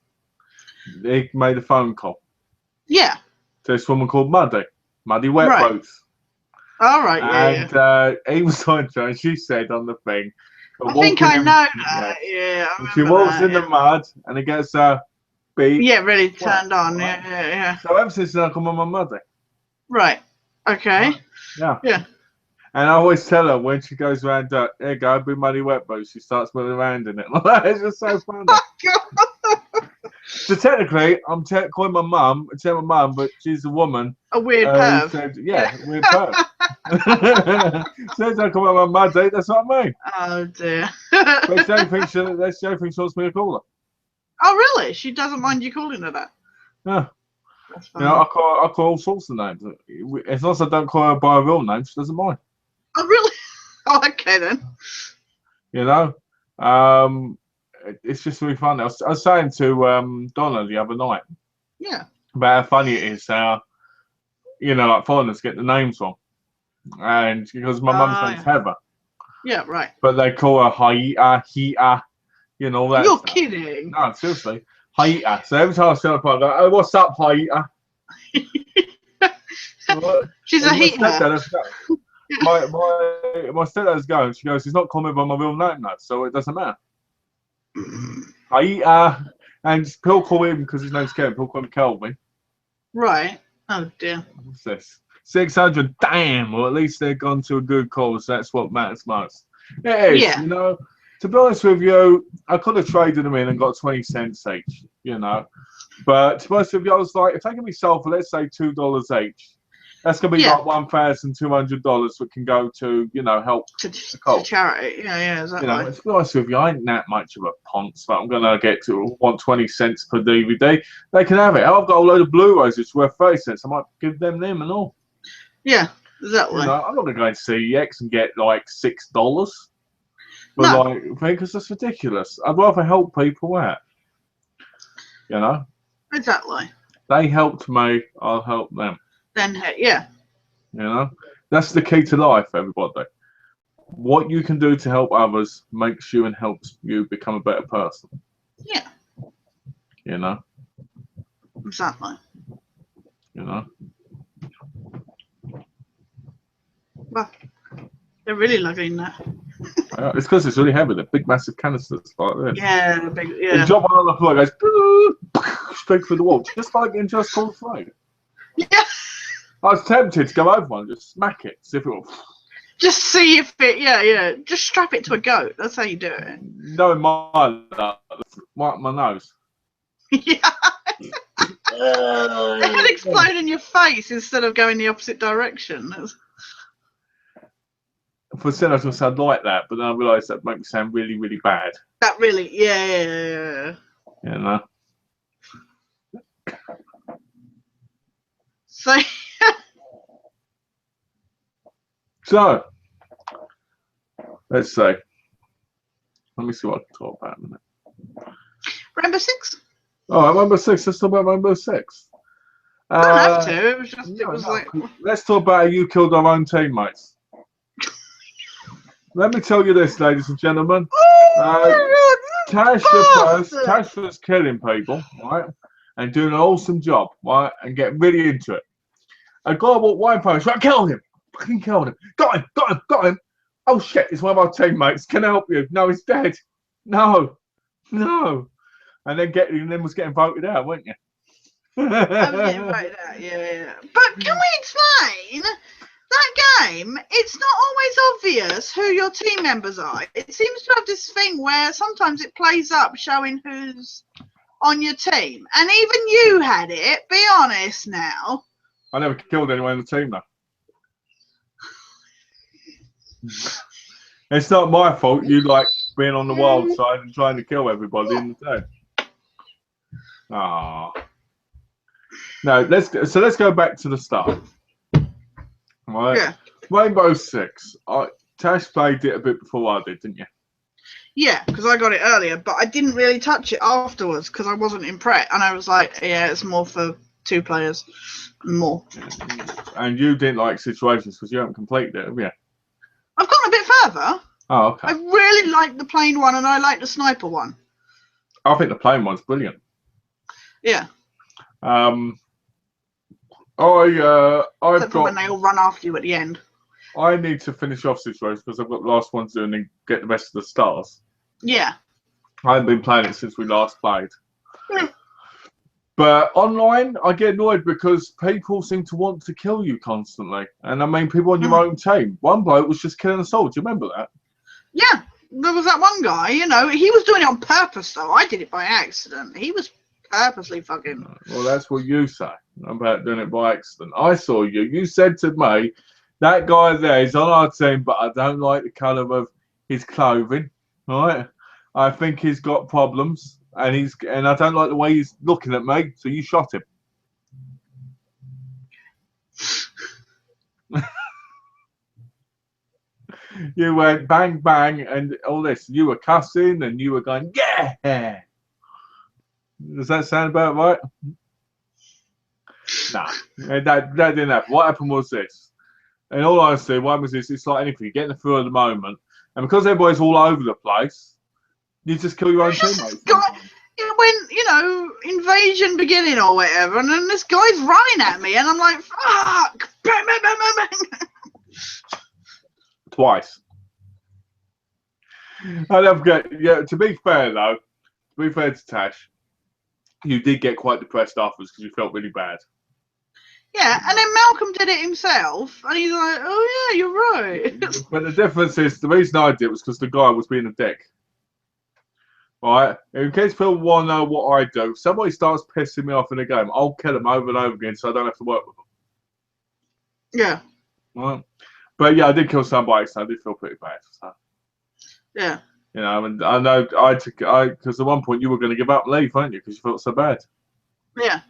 he made a phone call. Yeah. To this woman called Muddy Wet Boots. All right, and he was on her, and she said on the thing. I think I know that. Yeah. She walks in the mud, and it gets beat. Yeah, really turned on. Right? Yeah. So ever since then, I call my Muddy. Right. Okay. Yeah. Yeah. And I always tell her when she goes around, there you go, big Muddy Wet Boots, she starts moving around in it. It's just so funny. So technically, I'm calling my mum, but she's a woman. A weird perv. Said, weird perv. Says I call my Muddy, that's what I mean. Oh dear. But that's the only thing she wants me to call her. Oh really? She doesn't mind you calling her that? Yeah. I call all sorts of names. As long as I don't call her by her real name, she doesn't mind. Oh really? Oh, okay then. It's just really funny. I was saying to Donna the other night. Yeah. About how funny it is how, like foreigners get the names wrong. And because my mum's name's Heather. Yeah, right. But they call her Haita, Hita, all that. You're stuff. kidding. No, seriously. Haita. So every time I see her, I go, oh, what's up, Haita? She's a heater. My stepdad's going. She goes, he's not calling me by my real name, though, so it doesn't matter. And people call him because his name's Kevin. People call him Kelvin. Right. Oh dear. What's this? 600. Damn. Well, at least they've gone to a good cause. That's what matters most. It is. Yeah. To be honest with you, I could have traded them in and got 20 cents each. But to be honest with you, I was like, if they can be sold for, let's say, $2 each. That's going to be like $1,200 that can go to, help to charity. Yeah, exactly. To be honest with you, I ain't that much of a ponce, but I'm going to want 20 cents per DVD. They can have it. I've got a load of Blu-rays which are worth 30 cents. I might give them and all. Yeah, exactly. I'm not going to go to CEX and get like $6. But no. Because that's ridiculous. I'd rather help people out. Exactly. They helped me, I'll help them. Then yeah. That's the key to life, everybody. what you can do to help others makes you and helps you become a better person. Yeah. You know? Exactly. You know? Well, they're really lugging that. It's because it's really heavy. They're big, massive canisters like this. Yeah, big, yeah. You drop one on the floor, it goes straight through the wall, just like in Just Cause 3. Yeah. I was tempted to go over one, just smack it, see if it will. Just see if it, yeah. Just strap it to a goat. That's how you do it. No, my right my nose. Yeah. The head explode in your face instead of going the opposite direction. For a second, I was going to sound like that, but then I realised that makes me sound really, really bad. That really, yeah. You know? So. So, let's see. Let me see what I can talk about in a minute. Rainbow Six? Oh, Rainbow Six. Let's talk about Rainbow Six. Don't have to. It was just, it was like. Let's talk about how you killed our own teammates. Let me tell you this, ladies and gentlemen. Tash was killing people, right? And doing an awesome job, right? And getting really into it. A guy walked wine post, right? Killed him. Fucking killed him. Got him. Oh shit, it's one of our teammates. Can I help you? No, he's dead. No. And then was getting voted out, weren't you? I was getting voted out, yeah. But can we explain that game? It's not always obvious who your team members are. It seems to have this thing where sometimes it plays up showing who's on your team. And even you had it, be honest now. I never killed anyone in the team though. It's not my fault you like being on the wild side and trying to kill everybody in the team. Ah. No, let's go back to the start. Right. Yeah. Rainbow Six. Tash played it a bit before I did, didn't you? Yeah, because I got it earlier, but I didn't really touch it afterwards because I wasn't impressed, and I was like, yeah, it's more for 2 players, more. And you didn't like situations because you haven't completed it, have you? I've gone a bit further. Oh, okay. I really like the plane one, and I like the sniper one. I think the plane one's brilliant. Yeah. I've Except for got when they all run after you at the end. I need to finish off situations because I've got the last one to do and then get the rest of the stars. Yeah. I haven't been playing it since we last played. But online, I get annoyed because people seem to want to kill you constantly. And I mean, people on your own team. One bloke was just killing us all. Do you remember that? Yeah. There was that one guy, he was doing it on purpose, though. I did it by accident. He was purposely fucking... Well, that's what you say about doing it by accident. I saw you. You said to me, that guy there is on our team, but I don't like the colour of his clothing. Right? I think he's got problems. And I don't like the way he's looking at me, so you shot him. You went bang, bang, and all this. You were cussing, and you were going, yeah! Does that sound about right? No, that didn't happen. What happened was this. In all honesty, what was this? It's like anything. You're getting the thrill of the moment. And because everybody's all over the place, you just kill your own teammates. When, invasion beginning or whatever, and then this guy's running at me, and I'm like, fuck! Bang, bang, bang, bang, bang. Twice. To be fair, though, to Tash, you did get quite depressed afterwards because you felt really bad. Yeah, and then Malcolm did it himself, and he's like, oh, yeah, you're right. But the difference is, the reason I did it was because the guy was being a dick. Right? In case people want to know what I do, if somebody starts pissing me off in a game, I'll kill them over and over again so I don't have to work with them. Yeah. Right? But yeah, I did kill somebody, so I did feel pretty bad. So. Yeah. And I know because at one point you were going to give up and leave, weren't you? Because you felt so bad. Yeah.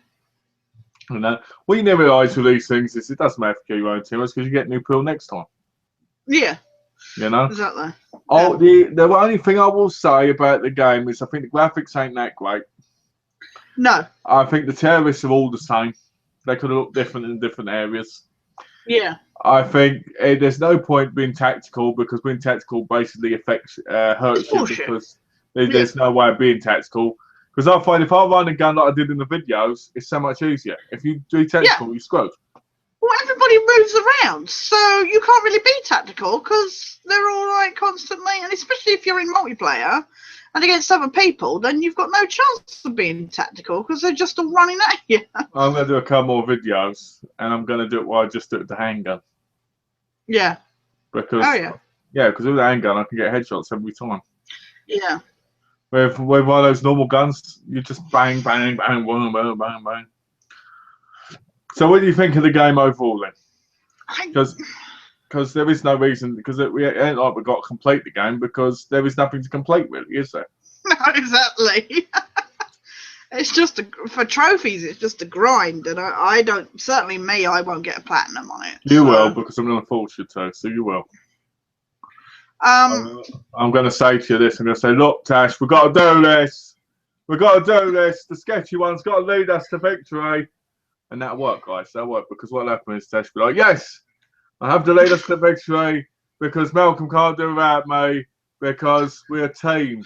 What you never realise with these things is it doesn't matter if you kill your own teammates because you get new pill next time. Yeah. Exactly. Oh, the only thing I will say about the game is I think the graphics ain't that great. No. I think the terrorists are all the same. They could have looked different in different areas. Yeah. I think there's no point being tactical because being tactical basically affects hurts you because there's no way of being tactical. Because I find if I run a gun like I did in the videos, it's so much easier. If you do tactical, you're screwed. Well, everybody moves around, so you can't really be tactical because they're all like constantly, and especially if you're in multiplayer and against other people, then you've got no chance of being tactical because they're just all running at you. I'm going to do a couple more videos, and I'm going to do it while I just do it with the handgun. Yeah. Because because with the handgun I can get headshots every time. Yeah. With one of those normal guns, you just bang, bang, bang, bang, bang, bang, bang. So what do you think of the game overall then? Because there is no reason, because we ain't like we've got to complete the game because there is nothing to complete really, is there? No, exactly. It's just for trophies. It's just a grind, and I don't. Certainly, I won't get a platinum on it. You will, because I'm going to force you to. So you will. I'm going to say to you this. I'm going to say, look, Tash, we've got to do this. We've got to do this. The sketchy one's got to lead us to victory, and that'll work, guys. That'll work because what'll happen is Tash will be like, yes, I have to lead us to victory because Malcolm can't do without me because we're a team.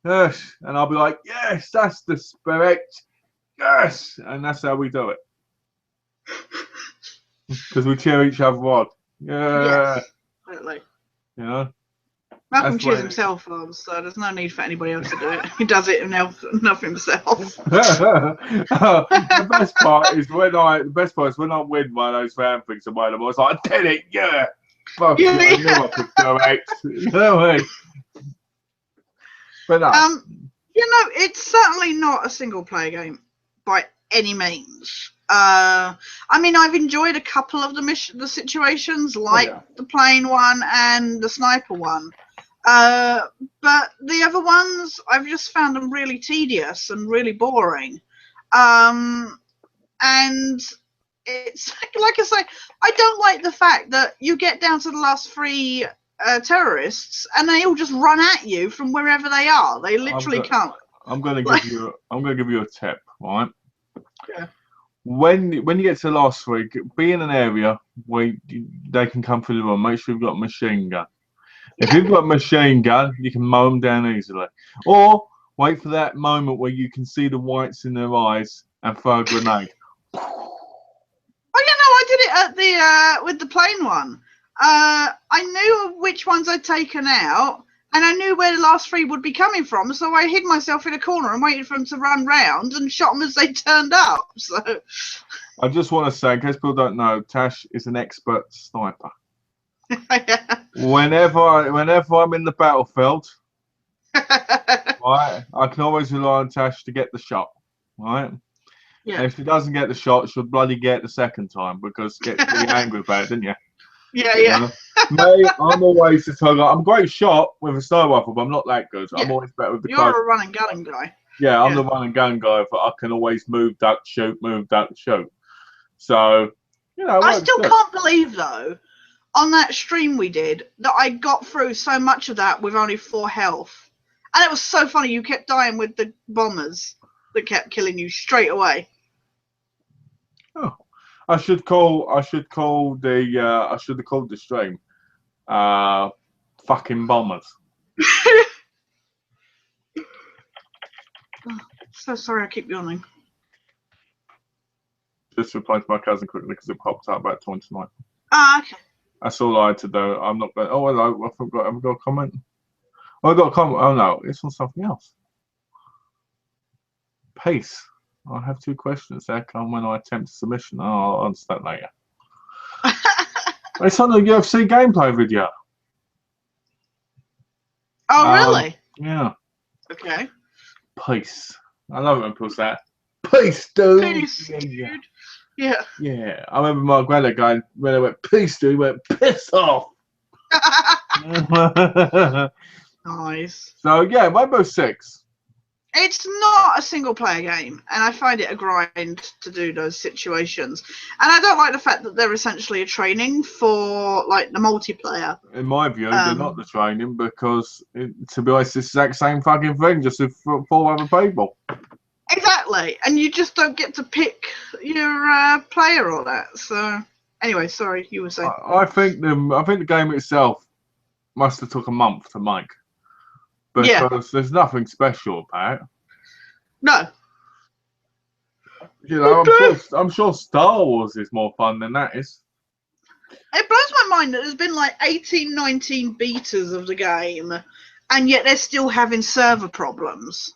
Yes, and I'll be like, yes, that's the spirit. Yes, and that's how we do it. Because we cheer each other on. Yeah. Yes, certainly. You know? Malcolm cheers himself on, so there's no need for anybody else to do it. He does it enough himself. The best part is when I win one of those fan things and one of them, I was like, I did it, yeah. Fuck yeah, I knew I could do it. You know what I mean? But no. You know, it's certainly not a single player game by any means. I mean, I've enjoyed a couple of the situations, like the plane one and the sniper one. But the other ones, I've just found them really tedious and really boring. And it's like I say, I don't like the fact that you get down to the last three terrorists and they all just run at you from wherever they are. They literally can't. I'm going to give you a tip, right? Yeah. When you get to the last three, be in an area where they can come through the room. Make sure you've got a machine gun. If you've got a machine gun, you can mow them down easily. Or wait for that moment where you can see the whites in their eyes and throw a grenade. Oh, yeah, no, I did it at the with the plane one. I knew which ones I'd taken out, and I knew where the last three would be coming from, so I hid myself in a corner and waited for them to run round and shot them as they turned up. So I just want to say, in case people don't know, Tash is an expert sniper. Yeah. Whenever I'm in the battlefield, right, I can always rely on Tash to get the shot, right? Yeah. And if she doesn't get the shot, she'll bloody get it the second time because she gets really angry about it, didn't you? Yeah, yeah. Me, I'm always just like, I'm a great shot with a sniper rifle, but I'm not that good. Yeah. I'm always better with the You're close. a run and gun guy. Yeah, I'm the run and gun guy, but I can always move, duck, shoot, move, duck, shoot. So, you know. I still can't believe, though, on that stream we did, that I got through so much of that with only 4 health. And it was so funny, you kept dying with the bombers that kept killing you straight away. Oh. I should have called the stream fucking bombers. Oh, so sorry, I keep yawning. Just replied to my cousin quickly because it popped out about 29. Ah, okay. That's all I had to do. I'm not going. Oh, hello. I forgot. Have I got a comment? Oh, I got a comment. Oh no, it's on something else. Peace. I have 2 questions. How come when I attempt a submission? Oh, I'll understand later. It's on the UFC gameplay video. Oh, really? Yeah. Okay. Peace. I love it when people say that. Peace, dude. Peace, dude. Yeah. Yeah. I remember my granddad going, when I went, peace, dude, he went, piss off. Nice. So, yeah, Rainbow Six. It's not a single player game, and I find it a grind to do those situations. And I don't like the fact that they're essentially a training for like the multiplayer. In my view, they're not the training because, to be honest, it's the exact same fucking thing, just with 4 other people. Exactly, and you just don't get to pick your player or that. So, Anyway, sorry, you were saying. I think the game itself must have took a month to make, because there's nothing special about it. No. You know, I'm sure Star Wars is more fun than that is. It blows my mind that there's been like 18, 19 betas of the game, and yet they're still having server problems.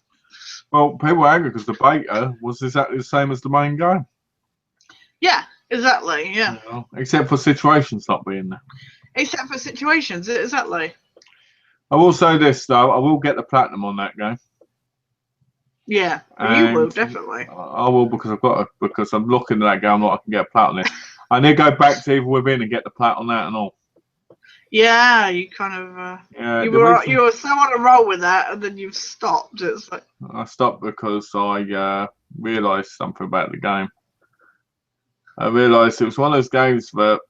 Well, people are angry because the beta was exactly the same as the main game. Yeah, exactly. Yeah. You know, except for situations not being there. Except for situations, exactly. I will say this though, I will get the platinum on that game. Yeah, you will definitely. I will because I'm looking at that game like I can get a plat on it. I need to go back to Evil Within and get the plat on that and all. Yeah, you kind of you were so on a roll with that, and then you've stopped. It's like I stopped because I realised something about the game. I realised it was one of those games that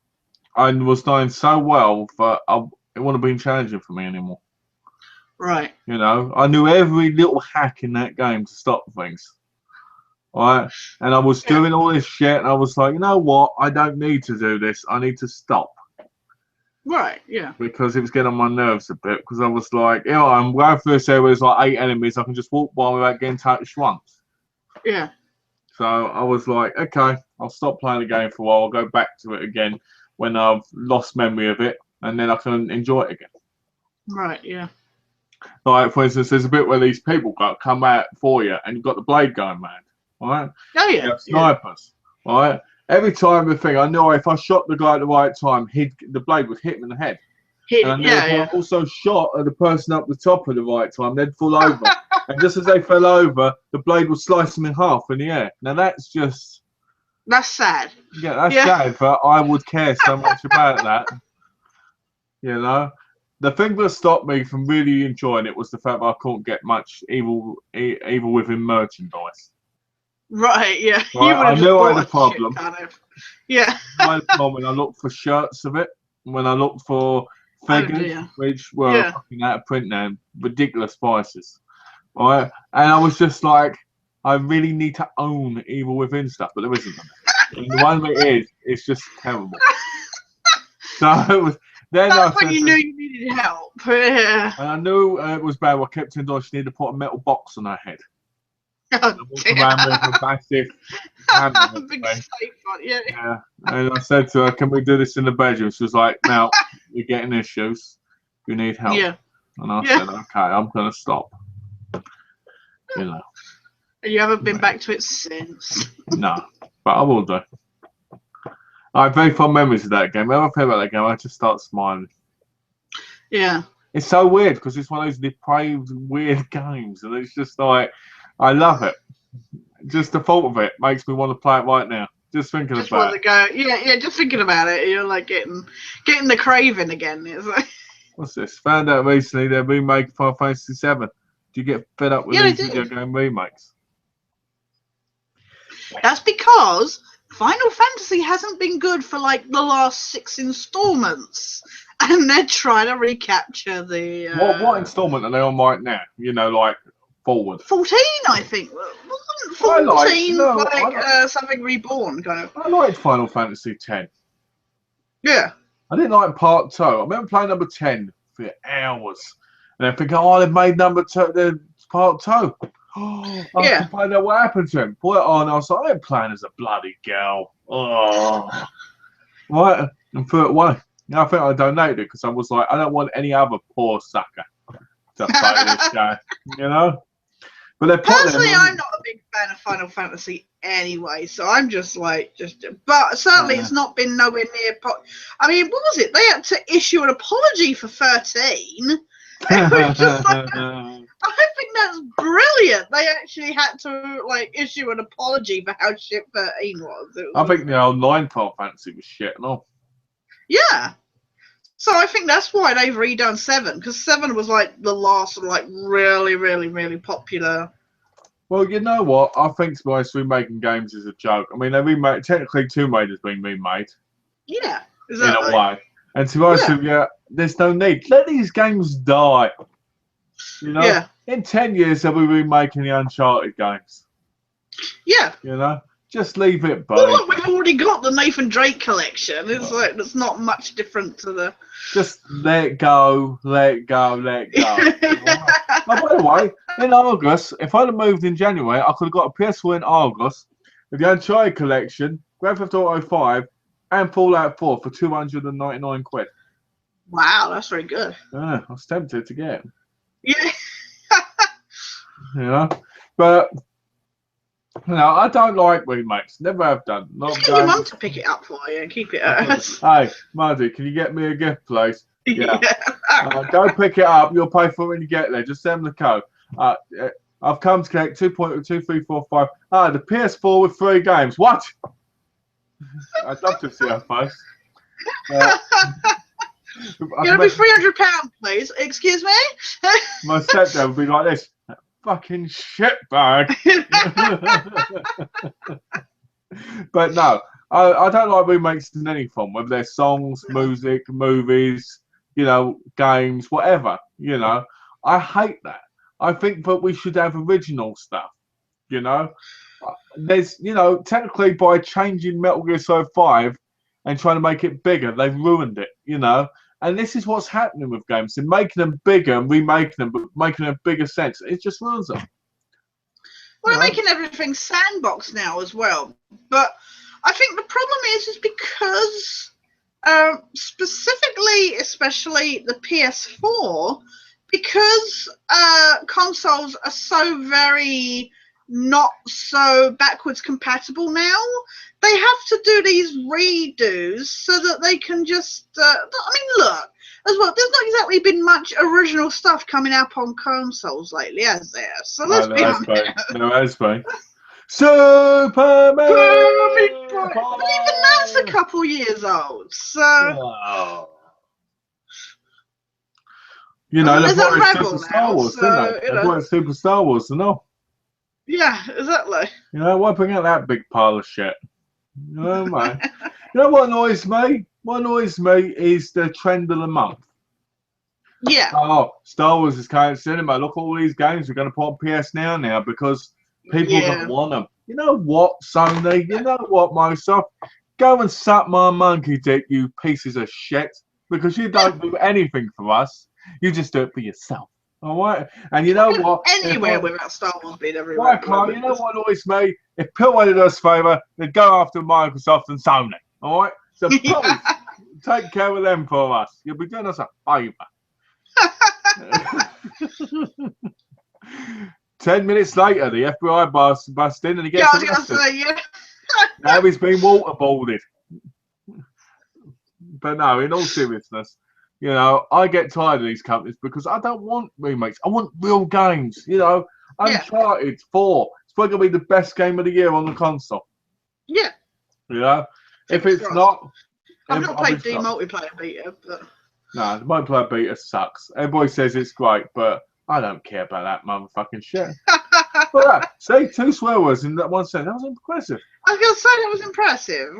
I was doing so well that it wouldn't have been challenging for me anymore. Right. You know, I knew every little hack in that game to stop things. Right? And I was doing all this shit, and I was like, you know what? I don't need to do this. I need to stop. Right, yeah. Because it was getting on my nerves a bit, because I was like, you know, I'm going through this area where there's like 8 enemies. I can just walk by without getting touched once. Yeah. So I was like, okay, I'll stop playing the game for a while. I'll go back to it again when I've lost memory of it, and then I can enjoy it again. Right, yeah. Like, for instance, there's a bit where these people come out for you, and you've got the blade going mad, right? Oh, yeah. You have snipers, right? Every time the thing, I know if I shot the guy at the right time, the blade would hit him in the head. And I knew if I also shot at the person up the top at the right time, they'd fall over. And just as they fell over, the blade would slice them in half in the air. Now, that's just... That's sad. Yeah, that's sad, but I would care so much about that. You know? The thing that stopped me from really enjoying it was the fact that I couldn't get much Evil Within merchandise. Right, yeah. Right, I knew I had a problem. Kind of. Yeah. I had a problem when I looked for shirts of it, when I looked for figures, which were fucking out of print now, ridiculous prices. Right? And I was just like, I really need to own Evil Within stuff, but there isn't. And the one that is, it's just terrible. So that's when you knew you needed help. Yeah. And I knew it was bad. I kept telling Tash she needed to put a metal box on her head. Oh, around with a massive big safe on, yeah. And I said to her, "Can we do this in the bedroom?" She was like, "No, you're getting issues. You need help." Yeah. And I said, "Okay, I'm gonna stop." You know. And you haven't been back to it since. No, but I will do. I have very fond memories of that game. Whenever I think about that game, I just start smiling. Yeah. It's so weird because it's one of those depraved, weird games, and it's just like, I love it. Just the thought of it makes me want to play it right now. Just thinking about it. Yeah, just thinking about it. You're like getting the craving again. It's like... What's this? Found out recently they're remaking Final Fantasy VII. Do you get fed up with these video game remakes? That's because Final Fantasy hasn't been good for like the last 6 installments, and they're trying to recapture the. What installment are they on right now? You know, like forward. 14, I think. Wasn't 14 something reborn kind of? I liked Final Fantasy X. Yeah. I didn't like Part 2. I remember playing number 10 for hours, and then thinking, "Oh, they've made number 2, the Part 2." Oh, I can find out what happened to him. Put it on. I was like, I'm playing as a bloody girl. Oh, right, and threw it away. I think I donated it because I was like, I don't want any other poor sucker to play this game, you know. But they're personally, I'm not a big fan of Final Fantasy anyway, so I'm just like, but certainly it's not been nowhere near. I mean, what was it? They had to issue an apology for 13. It was just like, I think that's brilliant. They actually had to like issue an apology for how shit 13 was. I think the old 9 Final Fantasy was shit and all. Yeah. So I think that's why they've redone 7, because 7 was like the last like really, really, really popular. Well, you know what? I think to be honest, remaking games is a joke. I mean, they remade, technically Tomb Raider's been remade. Yeah, exactly. In a way. And to be honest with you, there's no need. Let these games die. You know? In 10 years, they'll be remaking the Uncharted games. Yeah. You know? just leave it be. Well, look, we've already got the Nathan Drake collection. It's like it's not much different to the. Just let it go, let it go, let it go. Oh, by the way, in August, if I'd have moved in January, I could have got a PS4 in August with the Uncharted collection, Grand Theft Auto 5, and Fallout 4 for 299 quid. Wow, that's very good. Yeah, I was tempted to get it. Yeah. You know, but I don't like remakes. Never have done. Just get your mum to pick it up for you and keep it. Hey, Muddy, can you get me a gift, please? Yeah. Yeah. Go pick it up. You'll pay for it when you get there. Just send them the code. I've come to collect 2.2345. The PS4 with 3 games. What? I'd love to see her first. It'll be £300, please. Excuse me. My stepdad would be like this. Fucking shitbag. But no, I don't like remakes in any form, whether they're songs, music, movies, games, whatever. I hate that. I think that we should have original stuff. There's, technically by changing Metal Gear Solid 5 and trying to make it bigger, they've ruined it. And this is what's happening with games. They're making them bigger and remaking them, but making a bigger sense. It just ruins them. Well, they're making everything sandbox now as well. But I think the problem is because specifically, especially the PS4, because consoles are so very not so backwards compatible now, they have to do these redos so that they can just look as well, there's not exactly been much original stuff coming up on consoles lately, has there? So let's be honest. No, that's fine. Superman! But even that's a couple years old, so that's why it's Super Star Wars, isn't it? That's why it's Super Star Wars, Yeah, exactly. Why bring out that big pile of shit? Man. You know what annoys me? What annoys me is the trend of the month. Yeah. Oh, Star Wars is coming to cinema. Look at all these games we're going to put on PS now because people don't want them. You know what, Sony? You know what, Microsoft? Go and suck my monkey dick, you pieces of shit, because you don't do anything for us. You just do it for yourself. All right, and you know what? Anywhere without Star Wars being everywhere. You know what annoys me? If Pill wanted us favour, they'd go after Microsoft and Sony. All right, so please take care of them for us. You'll be doing us a favour. 10 minutes later, the FBI busts in and he gets arrested. Now he's been waterboarded. But no, in all seriousness, I get tired of these companies because I don't want remakes. I want real games. Uncharted 4. It's probably going to be the best game of the year on the console. Yeah. If it's not... I've not played the multiplayer beta, but... No, the multiplayer beta sucks. Everybody says it's great, but I don't care about that motherfucking shit. But see, 2 swear words in that one sentence. That was impressive. I was going to say that was impressive.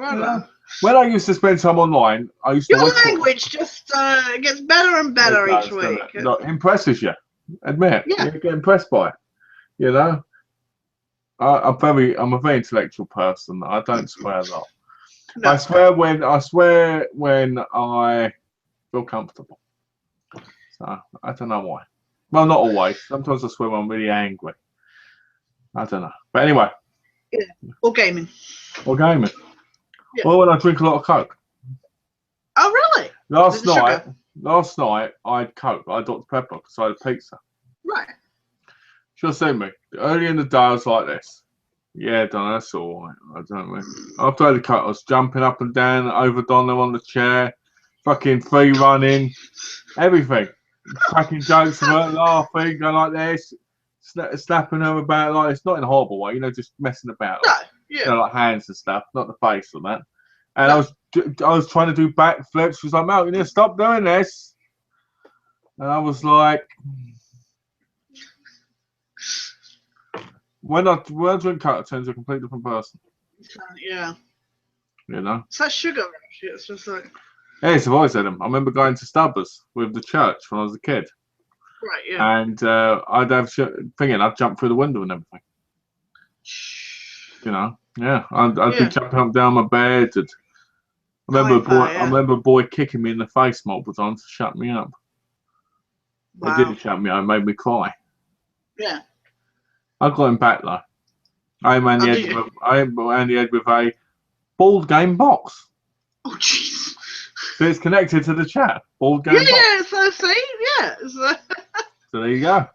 When I used to spend time online, I used to... Your language just gets better and better each week. It impresses you. Admit. Yeah. You get impressed by it. I'm a very intellectual person. I don't swear a lot. No. I swear when I feel comfortable. So I don't know why. Well, not always. Sometimes I swear when I'm really angry. I don't know. But anyway. Yeah. Or gaming. Yeah. Or when I drink a lot of Coke. Oh, really? Last night I had Coke. I had Dr. Pepper because I had pizza. Right. She'll see me. Early in the day I was like this. Yeah, Donna, that's all right. I don't know. After I had the Coke, I was jumping up and down over Donna on the chair, fucking free running, everything. Cracking jokes with her, laughing, going like this, slapping her about like it's not in a horrible way, just messing about. No, yeah. Like hands and stuff, not the face or that. And I was trying to do backflips. She was like, "Mel, you need to stop doing this." And I was like, when I drink Coke, I turn into a completely different person. Yeah. It's that sugar rush. It's just like. Yes, I've always had them. I remember going to Stubbers with the church when I was a kid. Right, yeah. And I'd have thinking I'd jump through the window and everything. Yeah, I'd be jumping up and down my bed. And I remember a boy kicking me in the face multiple times to shut me up. Wow. It didn't shut me up, it made me cry. Yeah. I got him back though. I ran the head with a board game box. Oh jeez. So it's connected to the chat. Board game box. Yeah, so see, yeah. So there you go.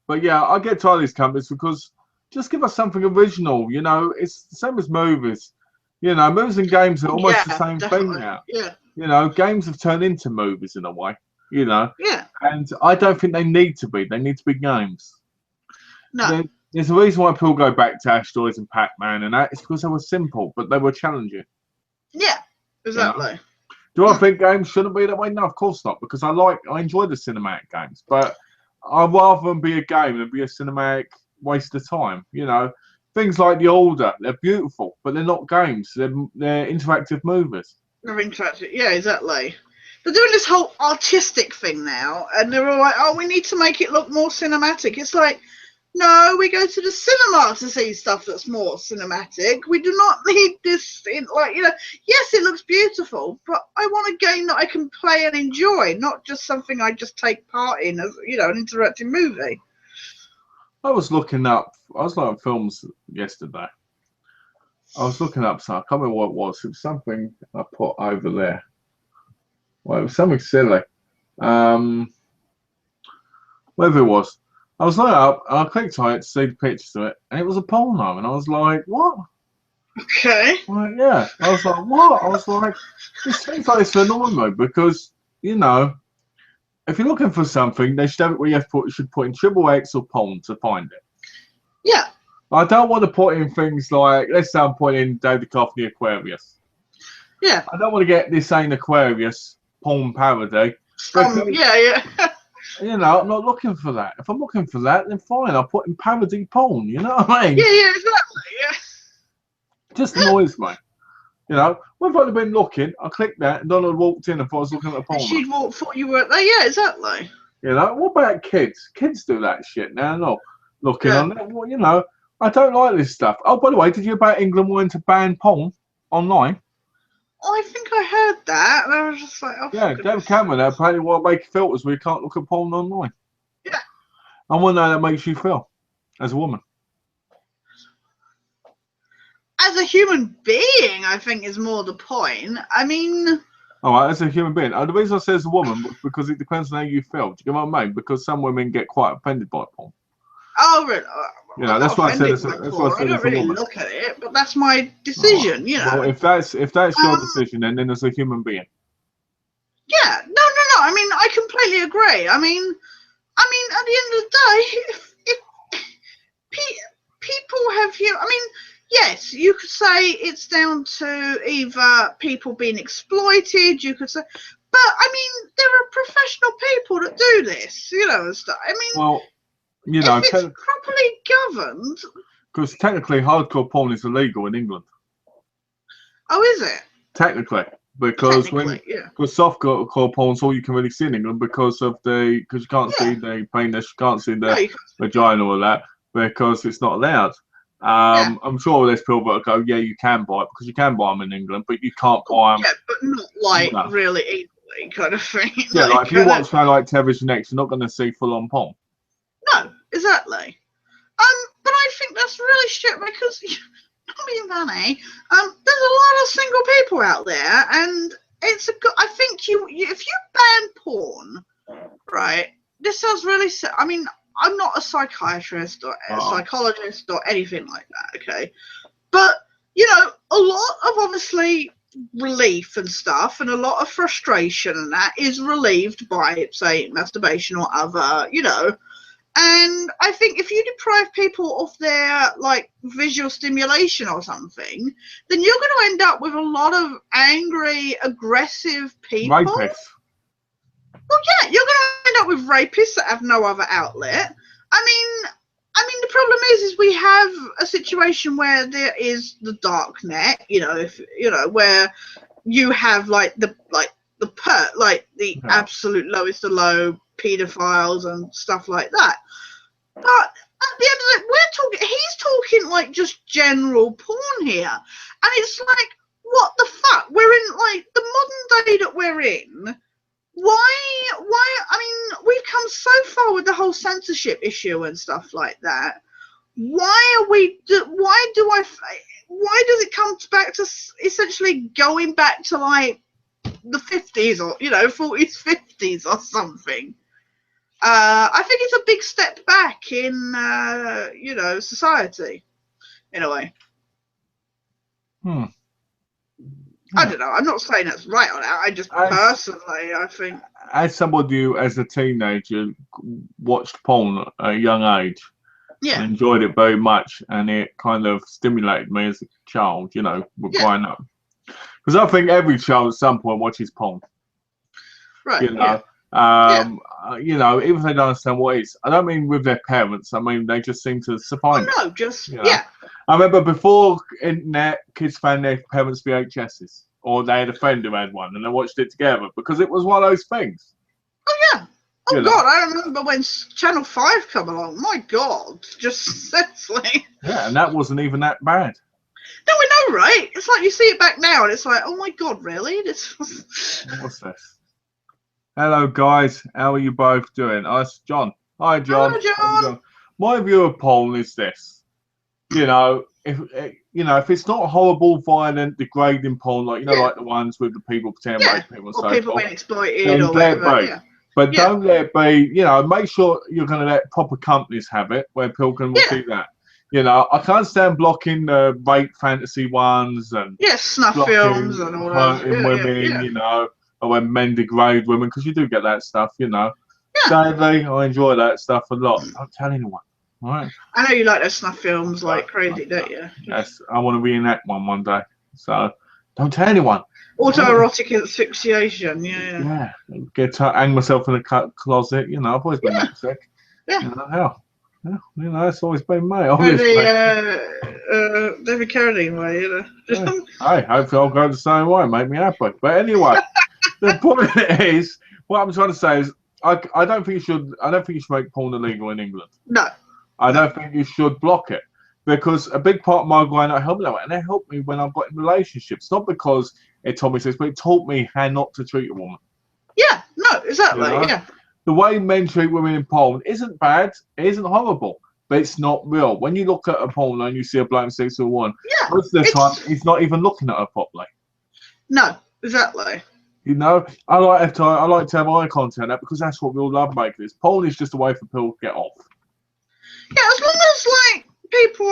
But yeah, I get tired of these companies because just give us something original. You know, it's the same as movies. You know, movies and games are almost the same thing now. Yeah. You know, games have turned into movies in a way. You know. Yeah. And I don't think they need to be. They need to be games. No. There's a reason why people go back to Tash stories and Pac-Man and that. It's because they were simple, but they were challenging. Yeah, exactly. You know? Do I think games shouldn't be that way? No, of course not. Because I enjoy the cinematic games, but I'd rather them be a game than be a cinematic waste of time. You know, things like The Order, they're beautiful, but they're not games. They're interactive movies. They're interactive. Yeah, exactly. They're doing this whole artistic thing now, and they're all like, "Oh, we need to make it look more cinematic." It's like, no, we go to the cinema to see stuff that's more cinematic. We do not need this. Yes, it looks beautiful, but I want a game that I can play and enjoy, not just something I just take part in as an interactive movie. I was looking up films yesterday. I was looking up something. I can't remember what it was. It was something I put over there. Well, it was something silly. Whatever it was. I was looking up, and I clicked on it to see the pictures of it, and it was a porno, and I was like, what? Okay. Like, yeah. I was like, what? I was like, this seems like it's annoying me, because, you know, if you're looking for something, they should have it where you should put in XXX or porn to find it. Yeah. I don't want to put in things like, let's say I'm putting in David Coffey Aquarius. Yeah. I don't want to get This Ain't Aquarius porn parody. Yeah. You know, I'm not looking for that. If I'm looking for that, then fine. I'll put in parody porn. You know what I mean? Yeah, exactly. Yeah. It just annoys me. You know, if I'd have been looking, I clicked that, and Donald walked in and thought I was looking at a porn. She'd thought you were there. Yeah, exactly. You know, what about kids? Kids do that shit now. Not looking on that. Well, you know, I don't like this stuff. Oh, by the way, did you hear about England wanting to ban porn online? I think I heard that, and I was just like, oh, yeah, David Cameron apparently want to make filters where you can't look at porn online. Yeah. I wonder how that makes you feel as a woman. As a human being, I think is more the point. I mean... All right, as a human being. The reason I say as a woman was because it depends on how you feel. Do you get what I mean? Because some women get quite offended by porn. Oh, really? You know, that's why I said it's I don't really look at it, but that's my decision, you know. Well, if that's your decision, then as a human being. Yeah, no. I mean, I completely agree. I mean, at the end of the day, if people have I mean, yes, you could say it's down to either people being exploited. You could say, but I mean, there are professional people that do this, you know, and stuff. I mean, well. You know, if it's properly governed. Because technically, hardcore porn is illegal in England. Oh, is it? Technically, because softcore porn's all you can really see in England because you can't see the penis, you can't see the vagina or that because it's not allowed. I'm sure there's people that go, yeah, you can buy it because you can buy them in England, but you can't buy them. Yeah, but not really easily kind of thing. Yeah, like if you watch something like Television X, you're not going to see full-on porn. No, exactly. But I think that's really shit because, not being funny, there's a lot of single people out there, and it's a good. I think if you ban porn, right? This sounds really. I mean, I'm not a psychiatrist or a psychologist or anything like that. Okay, but you know, a lot of obviously relief and stuff, and a lot of frustration, and that is relieved by, say, masturbation or other, you know. And I think if you deprive people of their visual stimulation or something, then you're going to end up with a lot of angry, aggressive people. Rapists. Well, yeah, you're going to end up with rapists that have no other outlet. I mean, the problem is we have a situation where there is the dark net, you know, where you have the absolute lowest of low pedophiles and stuff like that. But At the end of it, he's talking like just general porn here. And it's like, what the fuck? We're in like the modern day that we're in. Why, I mean, we've come so far with the whole censorship issue and stuff like that. Why does it come back to essentially going back to like the 50s or, 40s, 50s or something? I think it's a big step back in, society, in a way. I don't know. I'm not saying that's right or not. I just personally, I think. As somebody who, as a teenager, watched porn at a young age, yeah, and enjoyed it very much, and it kind of stimulated me as a child, with growing up. Because I think every child at some point watches porn. Right. Even if they don't understand what it is. I don't mean with their parents. I mean they just seem to survive. Oh, no, just yeah. I remember before internet, kids found their parents' VHSs, or they had a friend who had one, and they watched it together because it was one of those things. Oh yeah. Oh God, I remember when Channel 5 come along. My God, just seriously. Yeah, and that wasn't even that bad. No, we know, right? It's like you see it back now, and it's like, oh my God, really? This. What's this? Hello, guys. How are you both doing? It's John. Hi, John. Hello, John. My view of porn is this. If it's not horrible, violent, degrading porn, like like the ones with the people pretending to rape people and so forth, people being exploited or whatever. But don't let it be. Make sure you're going to let proper companies have it where people can see that. I can't stand blocking the rape fantasy ones and snuff films and all that. Women, or when men degrade women, because you do get that stuff. Sadly, I enjoy that stuff a lot. Don't tell anyone. All right. I know you like those snuff films like crazy, don't you? Yes, I want to reenact one day. So don't tell anyone. Autoerotic asphyxiation, yeah. Hang myself in a closet. I've always been that sick. Hell. Yeah, it's always been me. Obviously. David Carradine way, Hey, hopefully I'll go the same way. Make me happy. But anyway, the point is, what I'm trying to say is, I don't think you should. I don't think you should make porn illegal in England. No. I don't think you should block it, because a big part of my growing up helped me, and it helped me when I got in relationships. Not because it taught me this, but it taught me how not to treat a woman. Yeah. No. Exactly. Yeah. The way men treat women in porn isn't bad. It isn't horrible, but it's not real. When you look at a porn and you see a bloke sex with a woman, most of the time he's not even looking at her properly. No. Exactly. I like to have eye contact because that's what we all love making this. Porn is just a way for people to get off. Yeah, as long as people,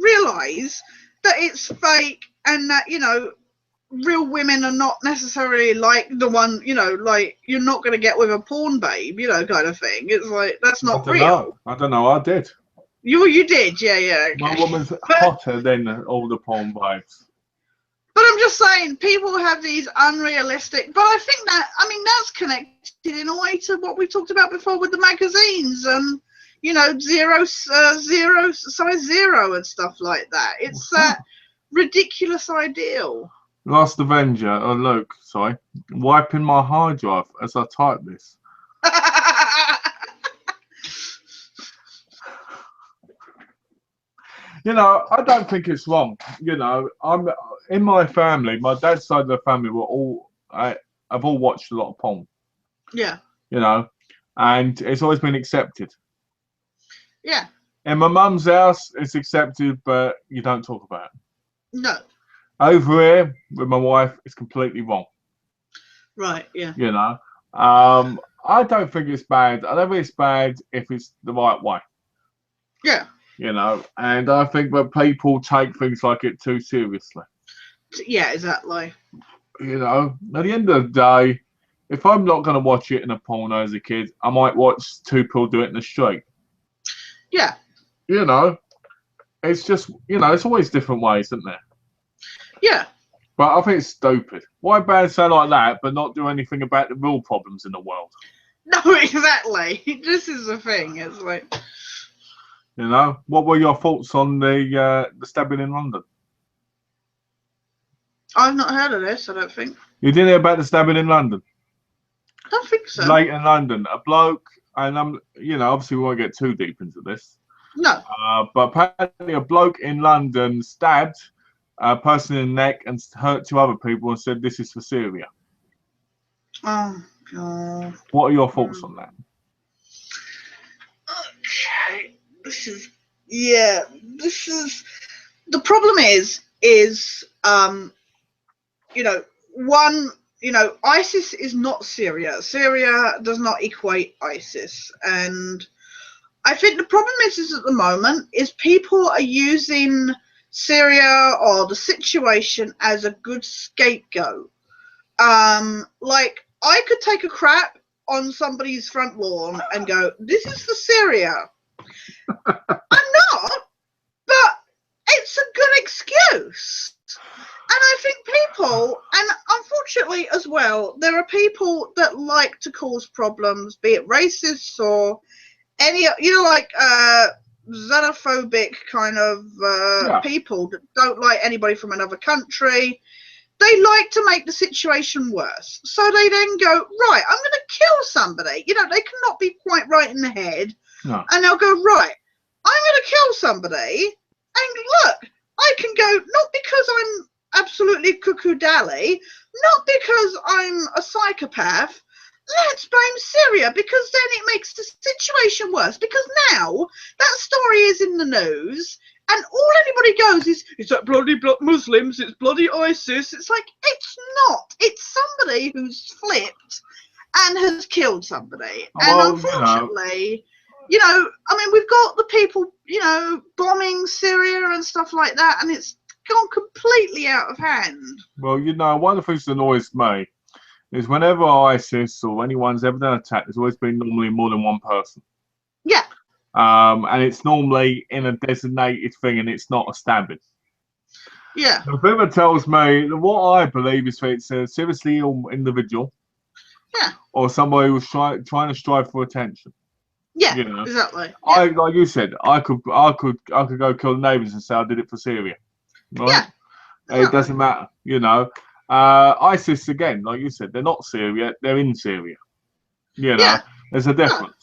realise that it's fake and that, real women are not necessarily like the one, like you're not going to get with a porn babe, kind of thing. It's like, that's not real. I don't know. I did. You did, yeah. Okay. My woman's hotter than all the porn babes. But I'm just saying, people have these unrealistic. But I think that's connected in a way to what we talked about before with the magazines and size zero and stuff like that. It's that ridiculous ideal. Last Avenger, Luke, sorry, wiping my hard drive as I type this. I don't think it's wrong. I'm in my family. My dad's side of the family I've all watched a lot of porn. Yeah. And it's always been accepted. Yeah. In my mum's house, it's accepted, but you don't talk about it. No. Over here with my wife, it's completely wrong. Right. Yeah. I don't think it's bad. I don't think it's bad if it's the right way. Yeah. And I think that people take things like it too seriously. Yeah, exactly. At the end of the day, if I'm not going to watch it in a porno as a kid, I might watch two people do it in the street. Yeah. It's just, it's always different ways, isn't there? Yeah. But I think it's stupid. Why ban something like that, but not do anything about the real problems in the world? No, exactly. This is the thing. It's like, what were your thoughts on the stabbing in London? I've not heard of this. I don't think. You didn't hear about the stabbing in London? I don't think so. Late in London, a bloke, and obviously we won't get too deep into this. No. But apparently a bloke in London stabbed a person in the neck and hurt 2 other people and said this is for Syria. Oh, God. What are your thoughts on that? Okay. The problem is, ISIS is not Syria. Syria does not equate ISIS. And I think the problem is at the moment is people are using Syria or the situation as a good scapegoat. Like, I could take a crap on somebody's front lawn and go, this is for Syria. I'm not, but it's a good excuse. And I think people, and unfortunately as well, there are people that like to cause problems, be it racists or any, xenophobic kind of people that don't like anybody from another country. They like to make the situation worse. So they then go, right, I'm going to kill somebody. They cannot be quite right in the head. No. And they'll go, right, I'm going to kill somebody. And look, I can go, not because I'm absolutely cuckoo dally, not because I'm a psychopath. Let's blame Syria, because then it makes the situation worse. Because now that story is in the news, and all anybody goes is, it's that bloody Muslims, it's bloody ISIS. It's like, it's not. It's somebody who's flipped and has killed somebody. Well, and unfortunately, we've got the people, bombing Syria and stuff like that, and it's gone completely out of hand. Well, one of the things that annoys me is whenever ISIS or anyone's ever done an attack, there's always been normally more than one person. Yeah. And it's normally in a designated thing, and it's not a stabbing. Yeah. If whoever tells me that what I believe is that it's a seriously ill individual, or somebody who's trying to strive for attention. Yeah, exactly. Yeah. Like you said, I could go kill the neighbours and say I did it for Syria. Right? Yeah. Exactly. It doesn't matter, ISIS again, like you said, they're not Syria, they're in Syria. There's a difference.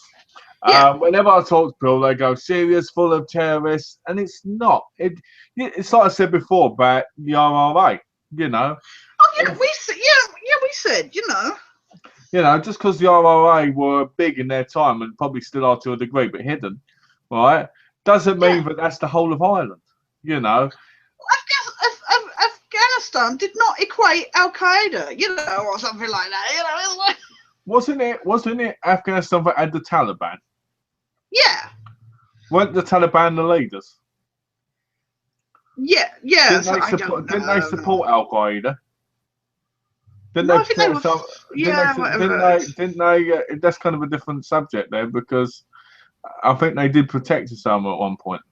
Yeah. Whenever I talk to people, they go, Syria's full of terrorists, and it's not. It's like I said before about the RRA, Oh, yeah, we said, just because the RRA were big in their time and probably still are to a degree, but hidden, right, doesn't mean that that's the whole of Ireland, Afghanistan did not equate Al Qaeda, or something like that. Wasn't it Afghanistan that had the Taliban? Yeah. Weren't the Taliban the leaders? Yeah. Didn't they support Al Qaeda? Didn't they? That's kind of a different subject there, because I think they did protect Osama at one point.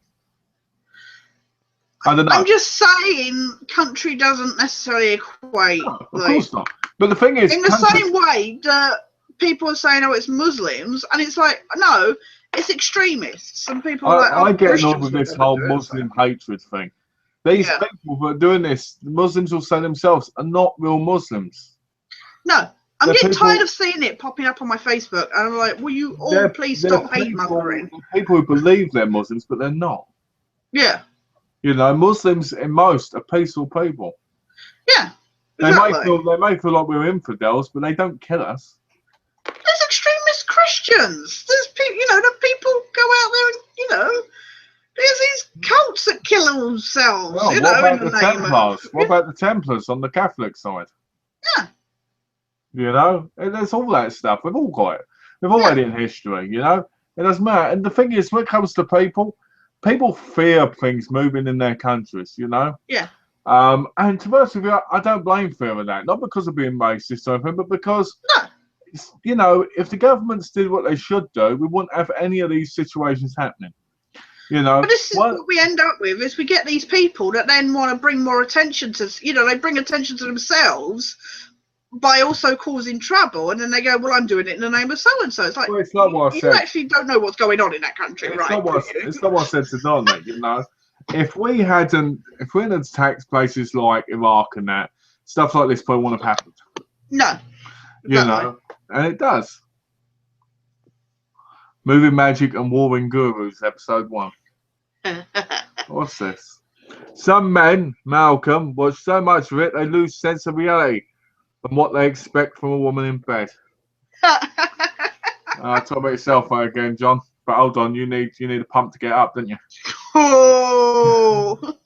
I don't know. I'm just saying, country doesn't necessarily equate. No, of course not. But the thing is, in the same way that people are saying, "Oh, it's Muslims," and it's like, no, it's extremists. Some people are like, "Oh, I get on with this whole Muslim hatred thing." These people that are doing this, the Muslims will say themselves, are not real Muslims. No, I'm getting tired of seeing it popping up on my Facebook, and I'm like, will you all please stop hate mongering? People who believe they're Muslims, but they're not. Yeah. Muslims in most are peaceful people. Yeah. Exactly. They may feel like we're infidels, but they don't kill us. There's extremist Christians. There's people, the people go out there and, there's these cults that kill themselves. Well, in the name Templars? of... What about the Templars on the Catholic side? Yeah. And there's all that stuff. We've all got it. We've all had it in history, It doesn't matter. And the thing is, when it comes to people fear things moving in their countries, Yeah. And to be honest with you, I don't blame fear of that. Not because of being racist or anything, but because, if the governments did what they should do, we wouldn't have any of these situations happening. But this is what we end up with, is we get these people that then want to bring more attention to, they bring attention to themselves by also causing trouble, and then they go, well, I'm doing it in the name of so-and-so. It's like, it's not what I said. You actually don't know what's going on in that country, it's right? It's not what I said to Donna, If we hadn't attacked places like Iraq and that, stuff like this probably wouldn't have happened. No. Exactly. And it does. Movie Magic and Warring Gurus, episode 1. What's this? Some men, Malcolm, watch so much of it they lose sense of reality and what they expect from a woman in bed. Talk about yourself again, John. But hold on, you need a pump to get up, don't you? Oh.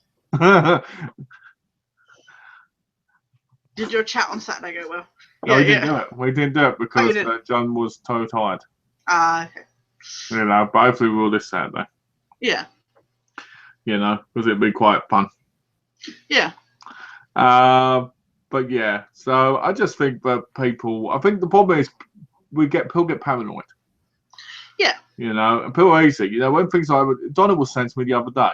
Did your chat on Saturday go well? No, we didn't do it. We didn't do it because John was so tired. Okay. You know, but hopefully we will this Saturday. Yeah. You know, because it'd be quite fun. Yeah. But yeah, so I just think that people. I think the problem is people get paranoid. Yeah. You know, and people are easy. You know, when things like Donna was saying to me the other day.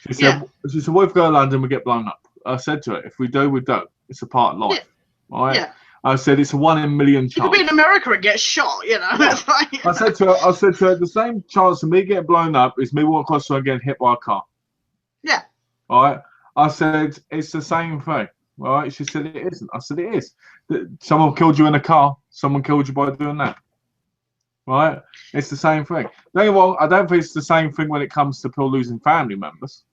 She said, "What if we go to London, we get blown up?" I said to her, "If we do, we do. It's a part of life, right?" Yeah. I said, "It's a 1 in a million chance." You could be in America and get shot, you know. Yeah. It's like, I said to her, the same chance of me getting blown up is me walking across and getting hit by a car. Yeah. All right. I said, it's the same thing. All right. She said, it isn't. I said, it is. Someone killed you in a car. Someone killed you by doing that. Right? It's the same thing. Don't get me wrong, I don't think it's the same thing when it comes to people losing family members.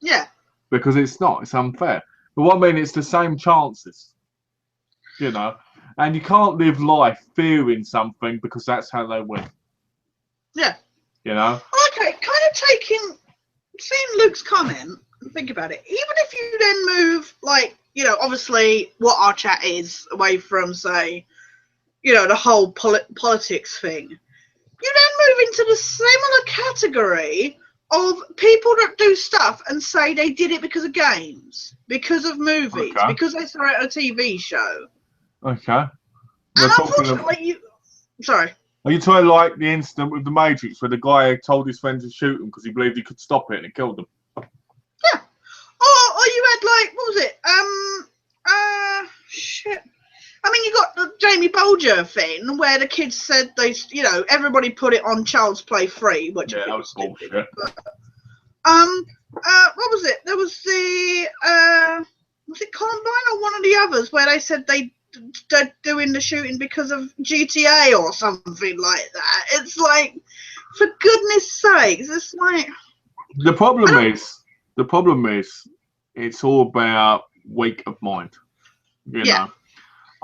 Yeah. Because it's not. It's unfair. But what I mean, it's the same chances. You know? And you can't live life fearing something because that's how they win. Yeah. You know? Okay, kind of seeing Luke's comment, think about it. Even if you then move, like, you know, obviously what our chat is away from, say, you know, the whole politics thing, you then move into the similar category of people that do stuff and say they did it because of games, because of movies, because they saw it on a TV show. Okay. And unfortunately, Sorry. Are you talking like the incident with the Matrix where the guy told his friend to shoot him because he believed he could stop it and it killed him? Yeah. Or you had, like, what was it? Shit. I mean, you got the Jamie Bolger thing where the kids said you know, everybody put it on Child's Play free, which that was bullshit. But, what was it? There was was it Columbine or one of the others where they said they're doing the shooting because of GTA or something like that. It's like, for goodness sakes, it's like... The problem is, it's all about weak of mind. You know?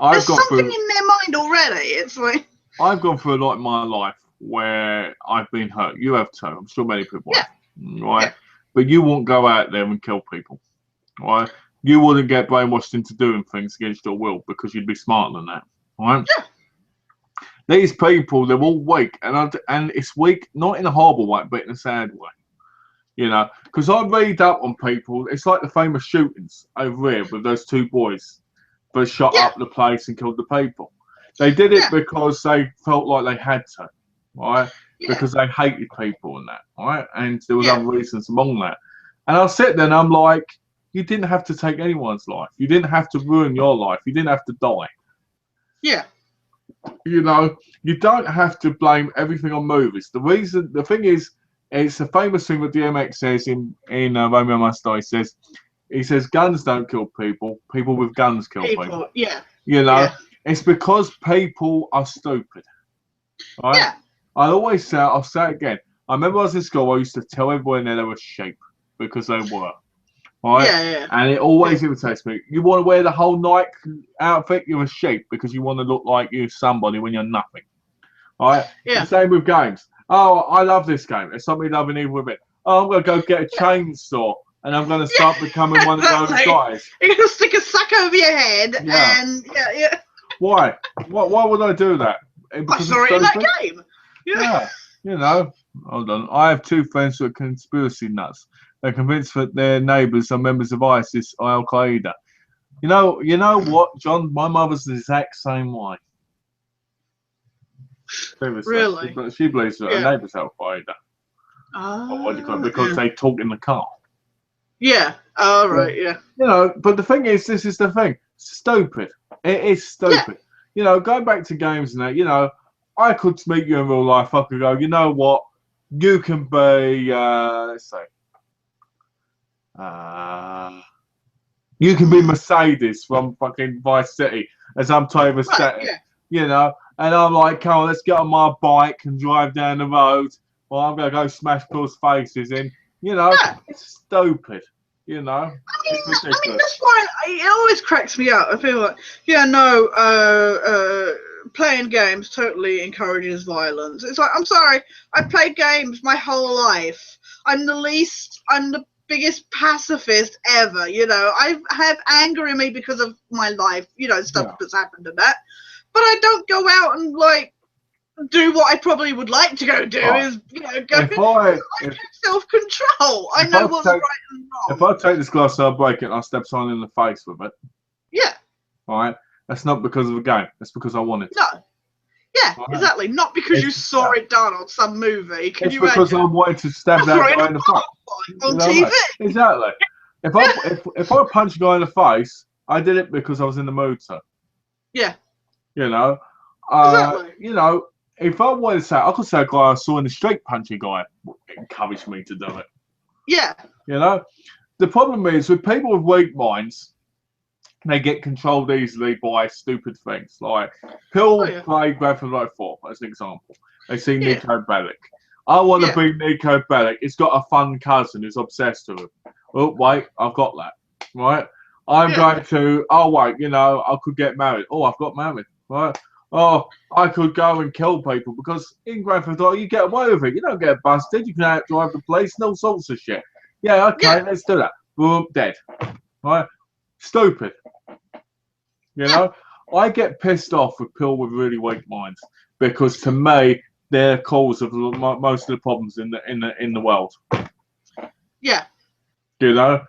There's something in their mind already. It's like... I've gone through a lot in my life where I've been hurt. You have too. I'm sure many people have. Right? Yeah. But you won't go out there and kill people. Right? You wouldn't get brainwashed into doing things against your will because you'd be smarter than that. Right? Yeah. These people, they're all weak. And it's weak, not in a horrible way, but in a sad way. You know? Because I read up on people. It's like the famous shootings over here with those two boys that shot up the place and killed the people. They did it because they felt like they had to. Right? Yeah. Because they hated people and that. Right? And there was other reasons among that. And I'll sit there and I'm like, you didn't have to take anyone's life. You didn't have to ruin your life. You didn't have to die. Yeah. You know, you don't have to blame everything on movies. The thing is, it's a famous thing that DMX says in Romeo Must Die. He says, guns don't kill people. People with guns kill people. Yeah. You know, it's because people are stupid. Right? Yeah. I'll say it again. I remember I was in school, I used to tell everyone that they were sheep because they were. Right? Yeah. And it always irritates me. You want to wear the whole Nike outfit, you're a sheep because you want to look like you're somebody when you're nothing. Right? Yeah. The same with games. Oh, I love this game. There's something loving even with it. Oh, I'm going to go get a chainsaw and I'm going to start becoming one of those guys. You're going to stick a sack over your head and... Yeah. Why? Why would I do that? Because I saw it in that game. Yeah. You know. Hold on. I have two friends who are conspiracy nuts. They're convinced that their neighbours are members of ISIS or Al Qaeda. You know what, John? My mother's the exact same way. Really? She believes that her neighbours Al Qaeda. Or what do you call it? Because they talk in the car. Yeah. Oh, right. Yeah. You know, but the thing is, this is the thing. Stupid. It is stupid. Yeah. You know, going back to games and that. You know, I could meet you in real life. I could go. You know what? You can be. Let's say. You can be Mercedes from fucking Vice City as I'm Toy City, you know, and I'm like, come on, let's get on my bike and drive down the road or I'm going to go smash people's faces in. You know, it's stupid. You know, it's ridiculous. I mean, that's why it always cracks me up. I feel like, playing games totally encourages violence. It's like, I'm sorry, I've played games my whole life. I'm the biggest pacifist ever. You know, I have anger in me because of my life. You know, stuff that's happened and that. But I don't go out and like do what I probably would like to go do. Is go. I have self-control. I know what's right and wrong. If I take this glass, I'll break it, and I'll step someone in the face with it. Yeah. All right. That's not because of a game. That's because I want it. No. Yeah, exactly. Not because you saw it done on some movie. Can you imagine? It's because I wanted to stab that guy in the face. On TV. Exactly. If I punch a guy in the face, I did it because I was in the mood to. Yeah. You know. Exactly. You know, if I wanted to say, I could say a guy I saw in the street punch a guy. It encouraged me to do it. Yeah. You know. The problem is with people with weak minds, they get controlled easily by stupid things. Like, Pill played Grand Theft Auto 4, as an example. They see Nico Bellic. I want to be Nico Bellic. He's got a fun cousin who's obsessed with him. Oh, wait, I've got that. Right? I'm going to, I could get married. Oh, I've got married. Right? Oh, I could go and kill people because in Grand Theft Auto, you get away with it. You don't get busted. You can outdrive the police and all sorts of shit. Yeah, okay, let's do that. Boom, dead. Right? Stupid. You know, I get pissed off with people with really weak minds because to me they're the cause of most of the problems in the world. Yeah. You know,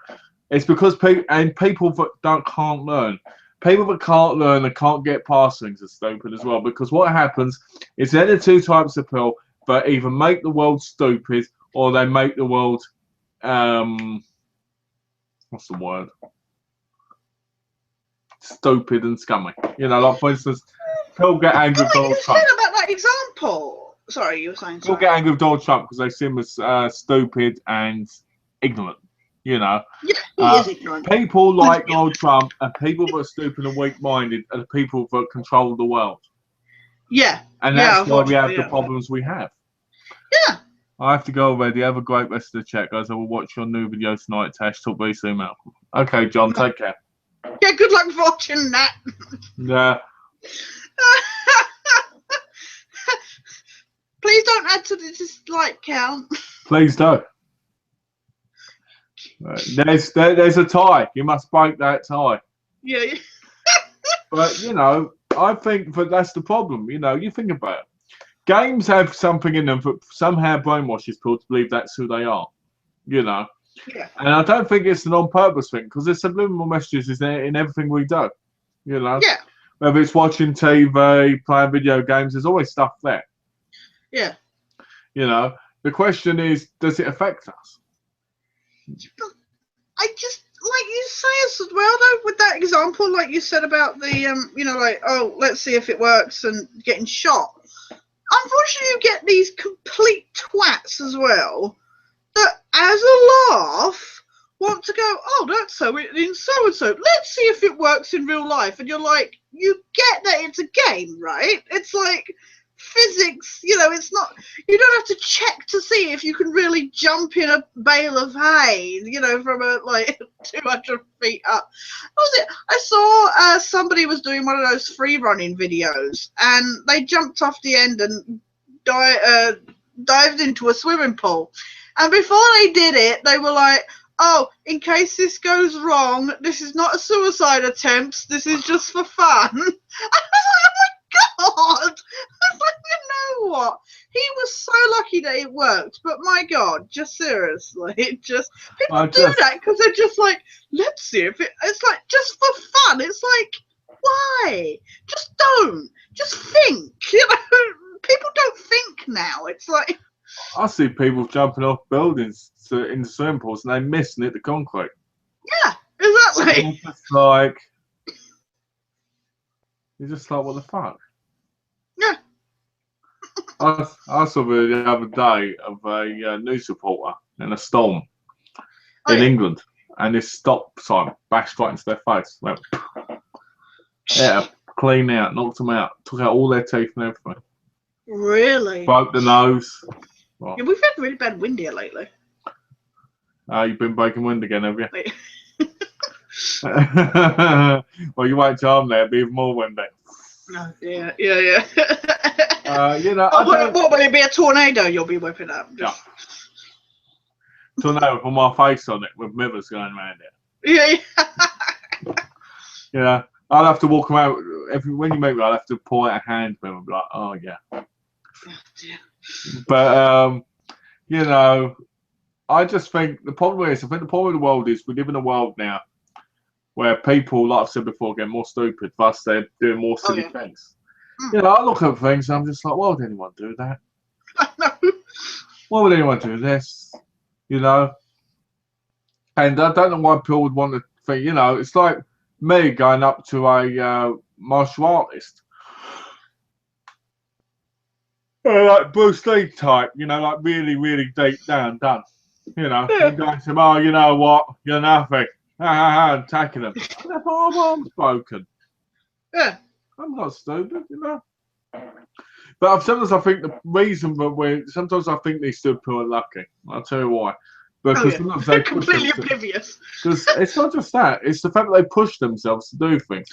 it's because people that can't learn. People that can't learn and can't get past things are stupid as well. Because what happens is there are two types of people that either make the world stupid or they make the world what's the word? Stupid and scummy. You know, like for instance, people get angry with Donald Trump. About that example. Sorry, you were saying. People get angry with Donald Trump because they see him as stupid and ignorant. You know. Yeah, he is ignorant. People like Donald Trump and people that are stupid and weak-minded are the people that control the world. Yeah. And that's why we have the problems we have. Yeah. I have to go already. Have a great rest of the chat, guys. I will watch your new video tonight, Tash. Talk very soon, Malcolm. Okay, John, take care. Yeah, good luck watching that. Yeah. Please don't add to the dislike count. Please don't. There's a tie. You must break that tie. Yeah. But, you know, I think that's the problem. You know, you think about it. Games have something in them that somehow brainwashes people to believe that's who they are. You know. Yeah. And I don't think it's an on-purpose thing because there's subliminal messages in everything we do. You know. Yeah. Whether it's watching TV, playing video games, there's always stuff there. Yeah. You know. The question is, does it affect us? I just, like you say as well, though, with that example, like you said about the, let's see if it works and getting shot. Unfortunately, you get these complete twats as well that, as a laugh, want to go, oh, that's so in so-and-so. Let's see if it works in real life. And you're like, you get that it's a game, right? It's like physics, it's not, you don't have to check to see if you can really jump in a bale of hay, from 200 feet up. What was it? I saw somebody was doing one of those free running videos and they jumped off the end and dived into a swimming pool. And before they did it, they were like, oh, in case this goes wrong, this is not a suicide attempt, this is just for fun. I was like, oh my God! I was like, you know what? He was so lucky that it worked, but my God, just seriously, people do that because they're just like, let's see if it's like, just for fun. It's like, why? Just don't. Just think, people don't think now. It's like, I see people jumping off buildings into swimming pools and they miss and hit the concrete. Yeah, exactly. It's just like, you're just like, what the fuck? Yeah. I saw the other day of a news reporter in a storm in England, and this stop sign bashed right into their face. Went, clean out, knocked them out, took out all their teeth and everything. Really? Broke the nose. Well, yeah, we've had really bad wind here lately. You've been breaking wind again, have you? Like, Well, you wait till I'm there, it'll be even more windy. no, yeah. You know, what will it be? A tornado you'll be whipping up? Yeah. Tornado with my face on it with mirrors going around it. Yeah. You know, I'll have to walk around when you meet me. I'll have to point a hand to him and be like, "Oh yeah." Oh, dear. But you know, I just think the problem is, I think the problem with the world is we live in a world now where people, like I've said before, get more stupid. Thus, they're doing more silly things. You know, I look at things and I'm just like, why would anyone do that? I know. Why would anyone do this? You know, and I don't know why people would want to think. You know, it's like me going up to a martial artist. Like Bruce Lee type, you know, like really, really deep down done. You know, and going to him, oh, you know what? You're nothing. And attacking them. Their arms broken. Yeah. I'm not stupid, you know. But sometimes I think the reason sometimes I think these stupid people are lucky. I'll tell you why. Because sometimes they completely oblivious. Because it's not just that; it's the fact that they push themselves to do things.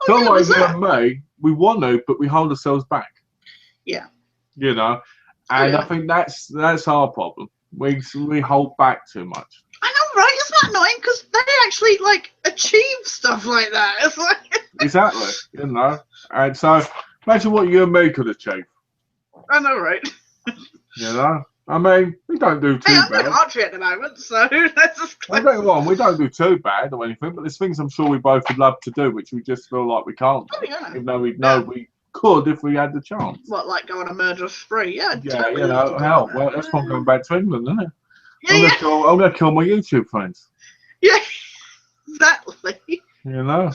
Oh, Like you and me, we want to, but we hold ourselves back. Yeah. You know, and I think that's our problem. We hold back too much. I know, right? Isn't that annoying? Because they actually like achieve stuff like that. It's like Exactly, you know. And so imagine what you and me could achieve. I know, right? You know, I mean, we don't do too I'm bad. doing archery at the moment, so that's just I don't know, we don't do too bad or anything, but there's things I'm sure we both would love to do, which we just feel like we can't. Oh, yeah. Even though we know we could if we had the chance. What, like go on a murderous spree? Yeah. Yeah, totally you know, love to hell, do well, that. that's why I'm going back to England, isn't it? Yeah, I'm gonna kill my YouTube friends. Yeah, exactly. You know,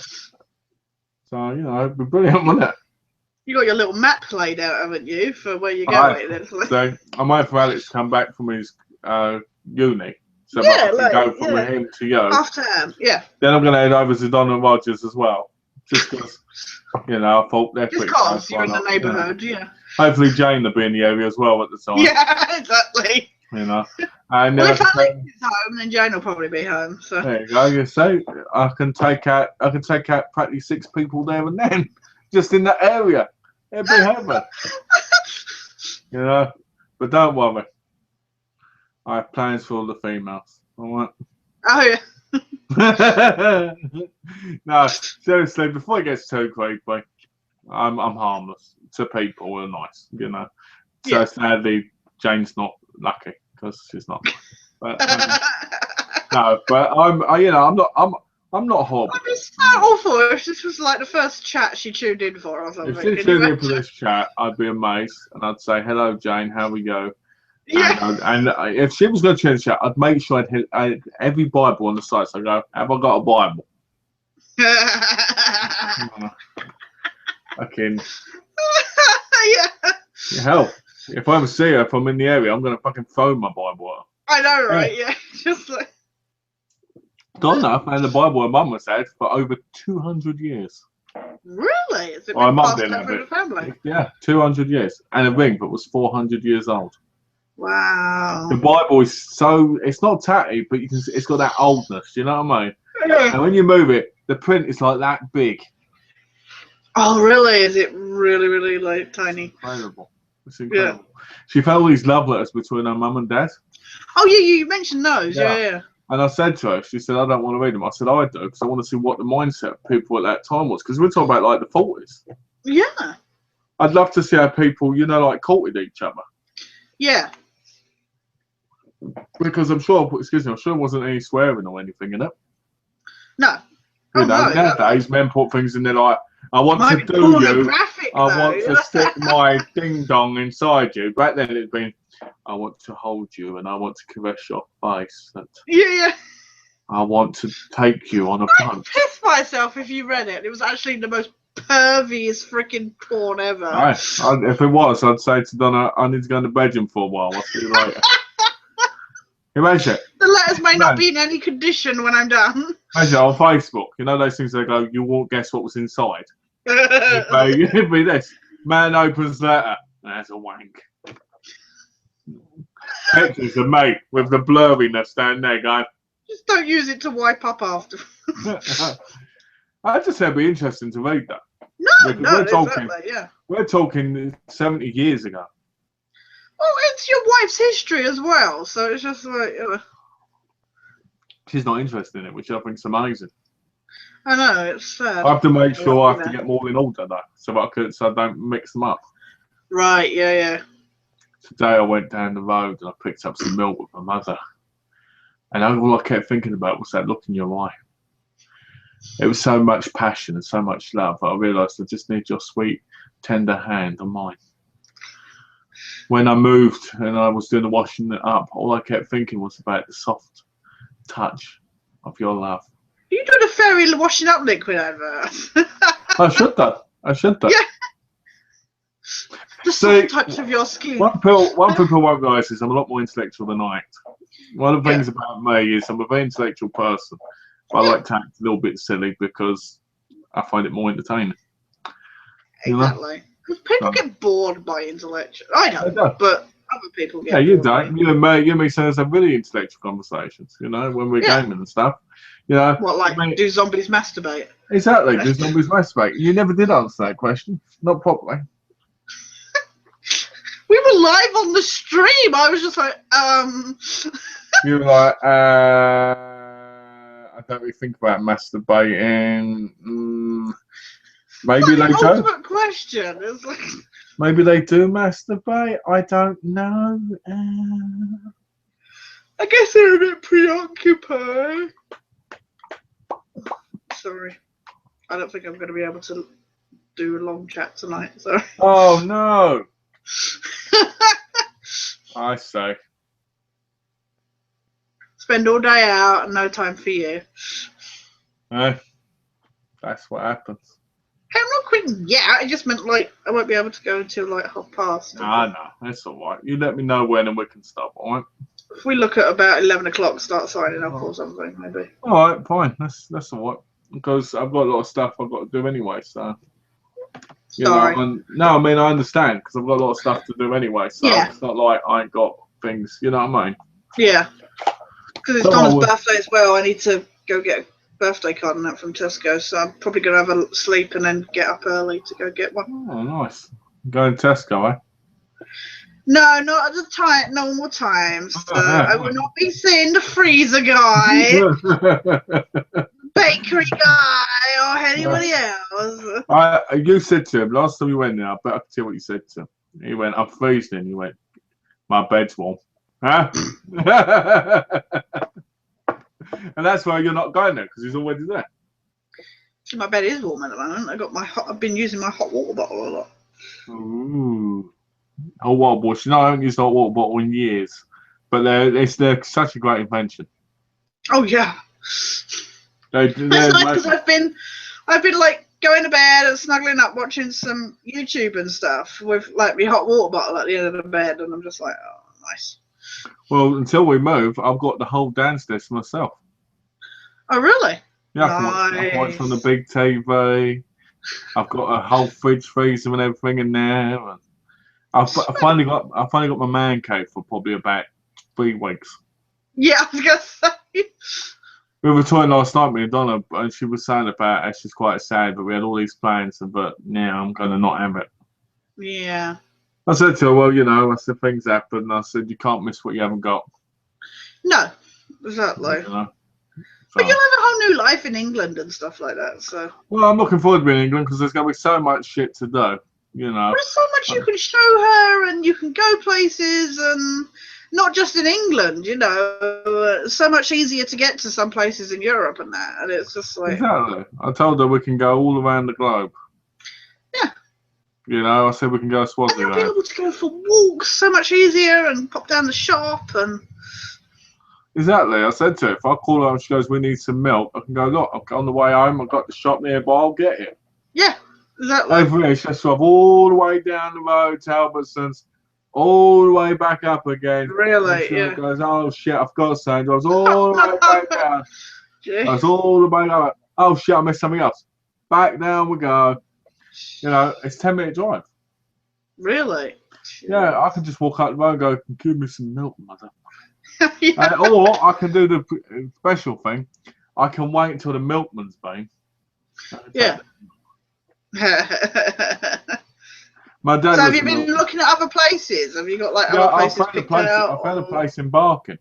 so you know, it'd be brilliant, wouldn't it? You got your little map laid out, haven't you, for where you're going? Like... So I'm waiting for Alex to come back from his uni, so Yeah, I can go from him to you. After yeah. Then I'm gonna head over to Don and Rogers as well, just because you know I thought they're Just pretty close, close. you're in the neighbourhood, yeah. Hopefully Jane will be in the area as well at the time. Yeah, exactly. You know, and well, if Alex is home, then Jane will probably be home. So there you go. You see, I can take out practically 6 people there and then, just in that area. It'd be heaven. You know, but don't worry. I have plans for all the females. All right. Oh yeah. No, seriously, before it gets too creepy, I'm harmless to people who are nice, you know. So sadly, Jane's not lucky because she's not nice. But no, but I'm not horrible. I'd be so awful if this was like the first chat she tuned in for or something. If she tuned in for this chat, I'd be amazed and I'd say, "Hello, Jane, how we go?" Yeah. And if she was going to change the chat, I'd make sure I'd hit every Bible on the site. So I go, "Have I got a Bible?" Fucking hell! If I ever see her, if I'm in the area, I'm going to fucking phone my Bible out. I know, right? Yeah. Just like. Don't know, and the Bible her mum has had for over 200 years. Really? Is it been passed down through the family? Yeah, 200 years. And a ring that was 400 years old. Wow. The Bible is it's not tatty, but it's got that oldness, you know what I mean? Yeah. And when you move it, the print is like that big. Oh, really? Is it really, really like tiny? Incredible. It's incredible. Yeah. She found all these love letters between her mum and dad. Oh, yeah, you mentioned those. Yeah. And I said to her, she said, I don't want to read them. I said, I do, because I want to see what the mindset of people at that time was. Because we're talking about like the 40s. Yeah. I'd love to see how people, you know, like courted each other. Yeah. Because I'm sure there wasn't any swearing or anything in it. No. You know, nowadays men put things in there like, I want to do you. I want to stick my ding dong inside you. Back then it'd been, I want to hold you and I want to caress your face. Yeah. I want to take you on a punch. I'd piss myself if you read it. It was actually the most perviest freaking porn ever. Right. If it was, I'd say to Donna, I need to go to bedroom for a while. I'll see you later. Imagine. The letters may not be in any condition when I'm done. Imagine on Facebook, you know those things they go, you won't guess what was inside. It'd be this. Man opens letter. There's a wank. pictures of mate with the blurriness down there going. Just don't use it to wipe up after. I just said it'd be interesting to read that. No, exactly, yeah. We're talking 70 years ago. Well, it's your wife's history as well, so it's just like. She's not interested in it, which I think's amazing. I know, it's sad. I have to make sure I have to get them all in order though, so I don't mix them up. Right, yeah. Today I went down the road and I picked up some milk with my mother, and all I kept thinking about was that look in your eye. It was so much passion and so much love. I realised I just need your sweet, tender hand on mine. When I moved and I was doing the washing it up, all I kept thinking was about the soft touch of your love. You doing a fairy washing up liquid over? I should do. Yeah. The soft touch of your skin. One people won't realise is I'm a lot more intellectual than I act. One of the things about me is I'm a very intellectual person. But I like to act a little bit silly because I find it more entertaining. Exactly. Because people get bored by intellectual. I don't, but other people get bored. Yeah, you don't. You and me say some really intellectual conversations, when we're gaming and stuff. What, like, do zombies masturbate? Exactly, do zombies masturbate? You never did answer that question. Not properly. We were live on the stream. I was just like, You were like, I don't really think about masturbating. Maybe they do. Ultimate question. It's like... Maybe they do masturbate. I don't know. I guess they're a bit preoccupied. Sorry. I don't think I'm going to be able to do a long chat tonight. Sorry. Oh, no. I say. Spend all day out and no time for you. That's what happens. Hey, I'm not quitting yet. I just meant like I won't be able to go until like 1:30. No, that's all right. You let me know when and we can stop, all right? If we look at about 11 o'clock, start signing up or something, maybe. All right, fine. That's all right. Because I've got a lot of stuff I've got to do anyway, so. Sorry. I mean, I understand because I've got a lot of stuff to do anyway, so it's not like I ain't got things, you know what I mean? Yeah. Because it's Donna's birthday as well. I need to go get a birthday card and that from Tesco, so I'm probably going to have a sleep and then get up early to go get one. Oh, nice. Going to Tesco, eh? No, not at the normal times. I will not be seeing the freezer guy, bakery guy, or anybody else. You said to him, last time you went there, I bet I could tell what you said to him. He went, I'm freezing. He went, my bed's warm. Huh? And that's why you're not going there, because he's already there. My bed is warm at the moment. I've been using my hot water bottle a lot. Ooh. Hot water bottle. I haven't used a hot water bottle in years. But they're such a great invention. Oh, yeah. It's nice because I've been like going to bed and snuggling up watching some YouTube and stuff with like my hot water bottle at the end of the bed, and I'm just like, oh, nice. Well, until we move, I've got the whole downstairs to myself. Oh, really? Yeah, I can watch on the big TV. I've got a whole fridge, freezer, and everything in there. And I finally got my man cave for probably about 3 weeks. Yeah, I was gonna say. We were talking last night, me and Donna, and she was saying about it. She's quite sad, but we had all these plans, but now I'm gonna not have it. Yeah. I said to her, well, I said things happen. I said you can't miss what you haven't got. No, exactly. But you'll have a whole new life in England and stuff like that. So. Well, I'm looking forward to being in England because there's going to be so much shit to do. There's so much you can show her, and you can go places, and not just in England. So much easier to get to some places in Europe and that, and it's just like. Exactly. I told her we can go all around the globe. Yeah. I said we can go to Swaziland. And you'll be able to go for walks so much easier and pop down the shop and. Exactly. I said to her, if I call her and she goes, we need some milk, I can go, look, on the way home, I've got the shop nearby, I'll get it. Yeah, exactly. Over here, she has to drive all the way down the road to Albertsons, all the way back up again. Really? She yeah. goes, oh shit, I've got something. Drives all the way back down. Goes all the way up. Oh shit, I missed something else. Back down we go. It's 10-minute drive. Really? Yeah, I can just walk out the road and go, give me some milk, mother. Yeah. Or I can do the special thing. I can wait until the milkman's been. Yeah. My dad So have was you been looking at other places? Have you got like yeah, other places picked out? I found a place in Barking.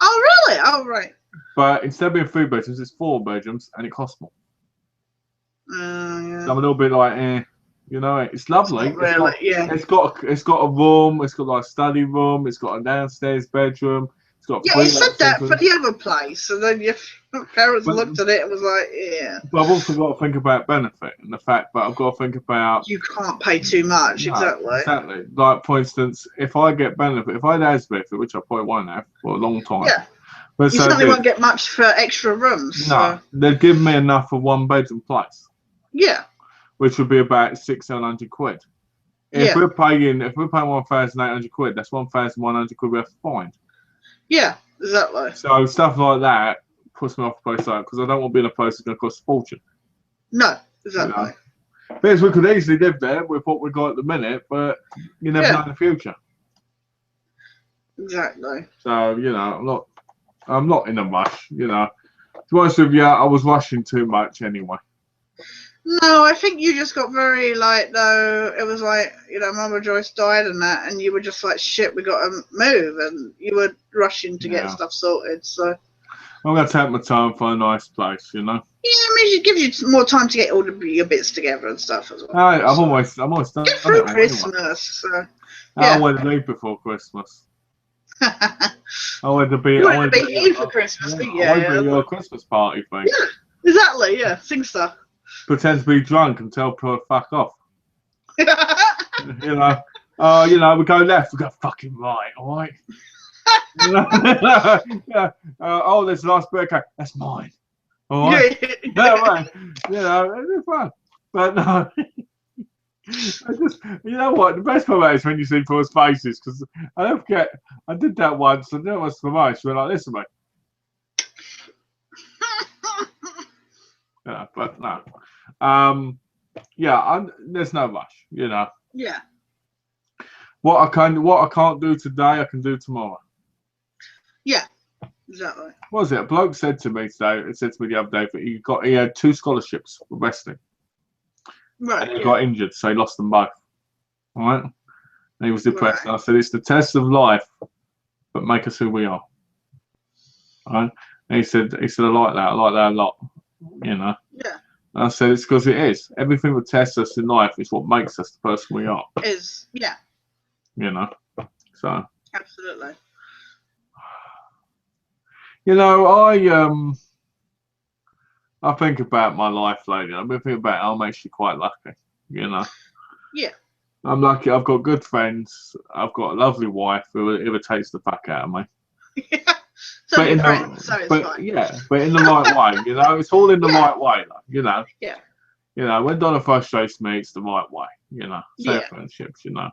Oh really? Oh right. But instead of being 3 bedrooms, it's 4 bedrooms and it costs more. Yeah. So I'm a little bit like, you know, it's lovely. It's not really, it's got a room, it's got like a study room, it's got a downstairs bedroom, it's got yeah, he said that for the other place, and then your parents looked at it and was like, yeah. But I've also got to think about benefit and the fact that I've got to think about You can't pay too much, exactly. Exactly. Like for instance, if I get benefit, if I had AS benefit, which I probably won't have for a long time. Yeah. But you certainly won't get much for extra rooms. No, so. they'd give me enough for 1 bedroom place. Yeah. Which would be about 600-700 quid. If we're paying 1,800 quid, that's 1,100 quid worth of fine. Yeah, exactly. So stuff like that puts me off a place like because I don't want to be in a place that's going to cost a fortune. No, exactly. You know? Because we could easily live there with what we've got at the minute, but you never know in the future. Exactly. So you know, I'm not in a rush. You know, to be honest with you, I was rushing too much anyway. No, I think you just got very like though it was like Mama Joyce died and that, and you were just like shit, we got to move, and you were rushing to get stuff sorted. So I'm gonna take my time for a nice place, you know. Yeah, I mean it gives you more time to get all your bits together and stuff as well. I'm almost done. Get through Christmas. Anyway. So, I want to leave before Christmas. I want to be. I want to be here for Christmas. I want to be your Christmas party thing. Yeah, exactly. Yeah, sing stuff. Pretend to be drunk and tell people to fuck off. You know, we go left, we go fucking right, all right? Yeah. Oh, there's a nice birthday. That's mine. All right? Yeah, right. You know, it's fun. But no. You know what? The best part about it is when you see people's faces, because I don't forget, I did that once, and that was for much. We're like, listen, mate. Yeah, but no. There's no rush, you know. Yeah. What I can't do today, I can do tomorrow. Yeah, exactly. What was it? A bloke said to me today. It said to me the other day that he had 2 scholarships for wrestling. Right. And he got injured, so he lost them both. All right. And he was depressed. Right. And I said, it's the test of life, but make us who we are. All right. And he said, I like that. I like that a lot. You know. Yeah. And I said, it's because it is. Everything that tests us in life is what makes us the person we are. Yeah. You know. So. Absolutely. You know, I think about my life lately. I've been thinking about I'm actually quite lucky, you know. Yeah. I'm lucky. I've got good friends. I've got a lovely wife who irritates the fuck out of me. Yeah. So it's fine. Yeah, but in the right way, you know. It's all in the right way, like, you know. Yeah. You know, when Donna frustrates me, it's the right way, you know. Friendships, you know.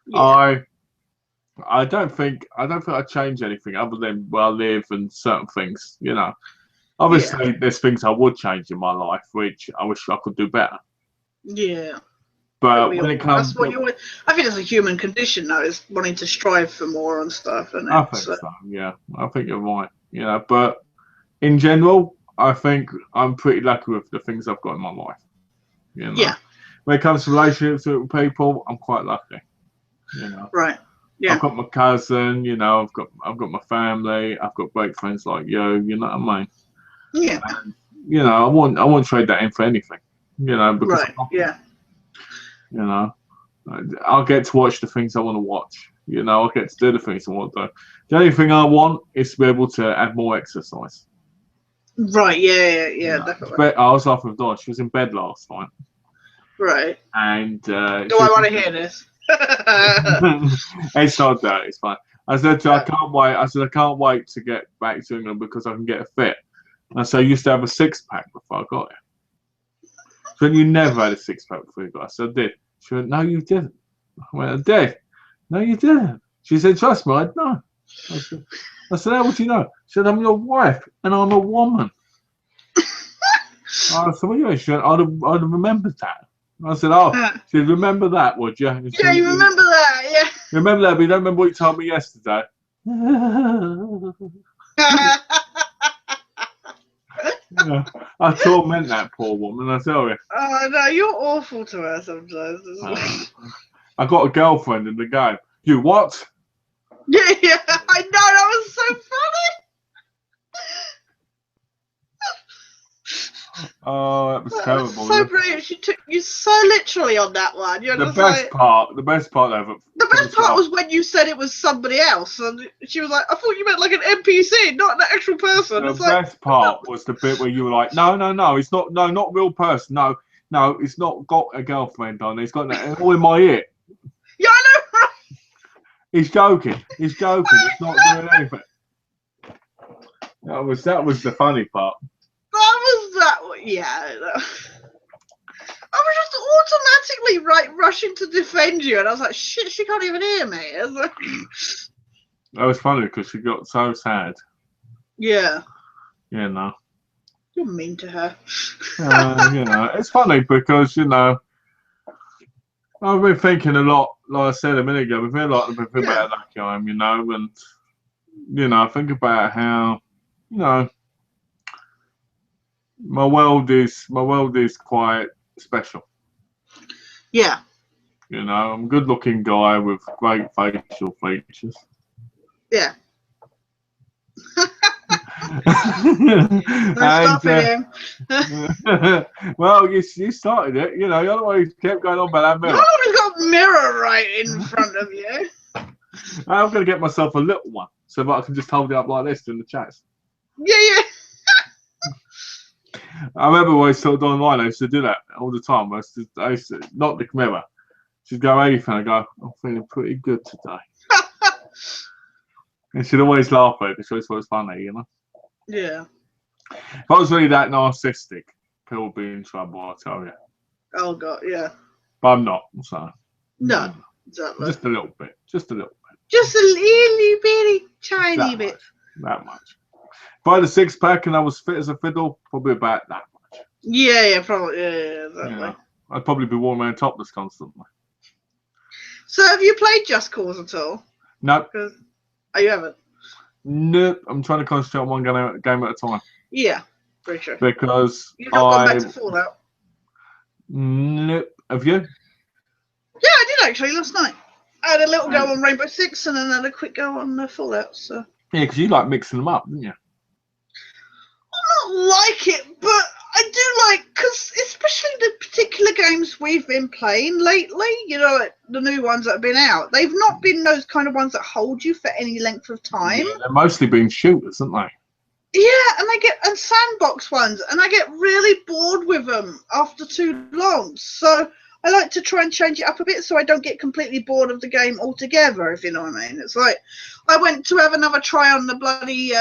Yeah. I don't think I'd change anything other than where I live and certain things, you know. Obviously, there's things I would change in my life, which I wish I could do better. Yeah. But when it comes, that's what I think it's a human condition, though, is wanting to strive for more and stuff. And I think so. Yeah, I think you're right. You know, but in general, I think I'm pretty lucky with the things I've got in my life. You know? Yeah. When it comes to relationships with people, I'm quite lucky. You know. Right. Yeah. I've got my cousin. You know, I've got my family. I've got great friends like you. You know what I mean? Yeah. And, you know, I won't trade that in for anything. You know, because yeah. You know, I'll get to watch the things I want to watch. You know, I'll get to do the things I want to do. The only thing I want is to be able to add more exercise. Right. Yeah. You know, definitely. But I was off with Dawn. She was in bed last night. Right. And do I want to hear this? It's not that. It's fine. I said to her, I can't wait. I said I can't wait to get back to England because I can get fit. And so I used to have a 6-pack before I got here. She went, you never had a 6-pack before you got here. I said, I did. She went, no, you didn't. I went, I did. No, you didn't. She said, trust me, I'd know. I said, how would you know? She said, I'm your wife and I'm a woman. I said, what are you doing? She went, I'd have remembered that. I said, oh, she said, remember that, would you? Yeah, you remember that, yeah. Remember that, but you don't remember what you told me yesterday. Yeah, I torment that poor woman, I tell you. Oh, no, you're awful to her sometimes. I got a girlfriend in the game. You what? Yeah, I know, that was so funny. Oh, that was terrible. Was so brilliant. She took you so literally on that one. You're the just best part of the best part was when you said it was somebody else, and she was like, "I thought you meant like an NPC, not an actual person." The it's best part was the bit where you were like, "No, it's not. No, not a real person. No, it's not got a girlfriend on. He's got that all in my ear." Yeah, I know. Right? He's joking. He's not doing anything. That was the funny part. Yeah. I was just automatically rushing to defend you, and I was like, "Shit, she can't even hear me." That was funny because she got so sad. Yeah. You know. You're mean to her. It's funny because I've been thinking a lot. Like I said a minute ago, we've been about that game, and I think about how, my world is quite special. Yeah. I'm a good-looking guy with great facial features. Yeah. No stopping him. Well, you started it. You're the one who kept going on about that mirror. You've always got a mirror right in front of you. I'm going to get myself a little one so that I can just hold it up like this in the chats. Yeah. I remember when I started online, I used to do that all the time. I used to not the mirror. She'd go, "Hey, and I go, I'm feeling pretty good today." And she'd always laugh at it because she always thought it was funny, Yeah. If I was really that narcissistic, people would be in trouble, I'll tell you. Oh, God, yeah. But I'm not, so. No, exactly. Just a little bit. Just a little bitty, tiny bit. That much. If I had a six-pack and I was fit as a fiddle, probably about that much. Yeah, probably. Yeah, exactly. I'd probably be walking around topless constantly. So, have you played Just Cause at all? No. Oh, you haven't? Nope. I'm trying to concentrate on one game at a time. Yeah, very true. Because you've not gone back to Fallout? Nope. Have you? Yeah, I did actually last night. I had a little go on Rainbow Six and then had a quick go on Fallout. So. Yeah, because you like mixing them up, didn't you? I not like it, but I do like, because especially the particular games we've been playing lately, like the new ones that have been out, they've not been those kind of ones that hold you for any length of time. Yeah, they've mostly been shooters, haven't they? Yeah, and sandbox ones, and I get really bored with them after too long. So I like to try and change it up a bit so I don't get completely bored of the game altogether, if you know what I mean. It's like I went to have another try on the bloody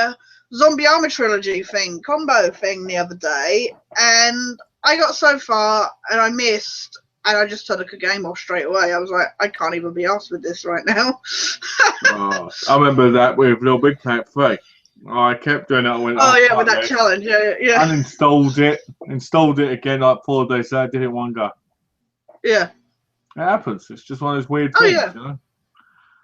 Zombie Armor Trilogy combo thing the other day, and I got so far and I missed, and I just took a game off straight away. I was like, I can't even be arsed with this right now. I remember that with Little Big Planet 3. I kept doing it. I went, with that challenge, yeah. And installed it again like 4 days later. I did it one go. Yeah. It happens. It's just one of those weird things, yeah.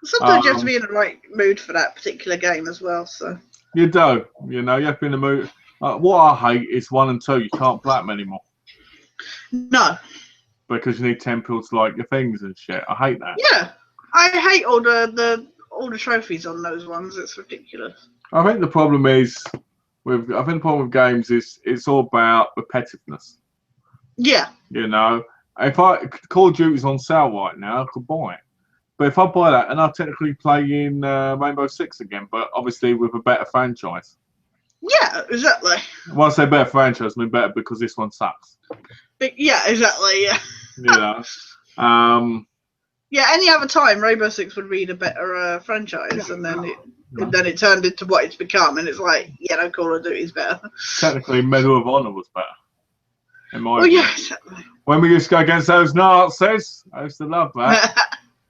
Sometimes you have to be in the right mood for that particular game as well. So. You do. You have to be in the mood. What I hate is 1 and 2. You can't play them anymore. No. Because you need 10 pills to like your things and shit. I hate that. Yeah. I hate all the trophies on those ones. It's ridiculous. I think the problem with games is it's all about repetitiveness. Yeah. If Call of Duty's on sale right now, I could buy it. But if I buy that, and I'll technically play in Rainbow Six again, but obviously with a better franchise. Yeah, exactly. When I say better franchise, I mean better because this one sucks. Yeah, exactly. Yeah. Yeah, any other time, Rainbow Six would be the better franchise, and then it turned into what it's become, and it's like, Call of Duty's better. Technically, Medal of Honor was better. In my opinion. Yeah, exactly. When we used to go against those Nazis, I used to love that.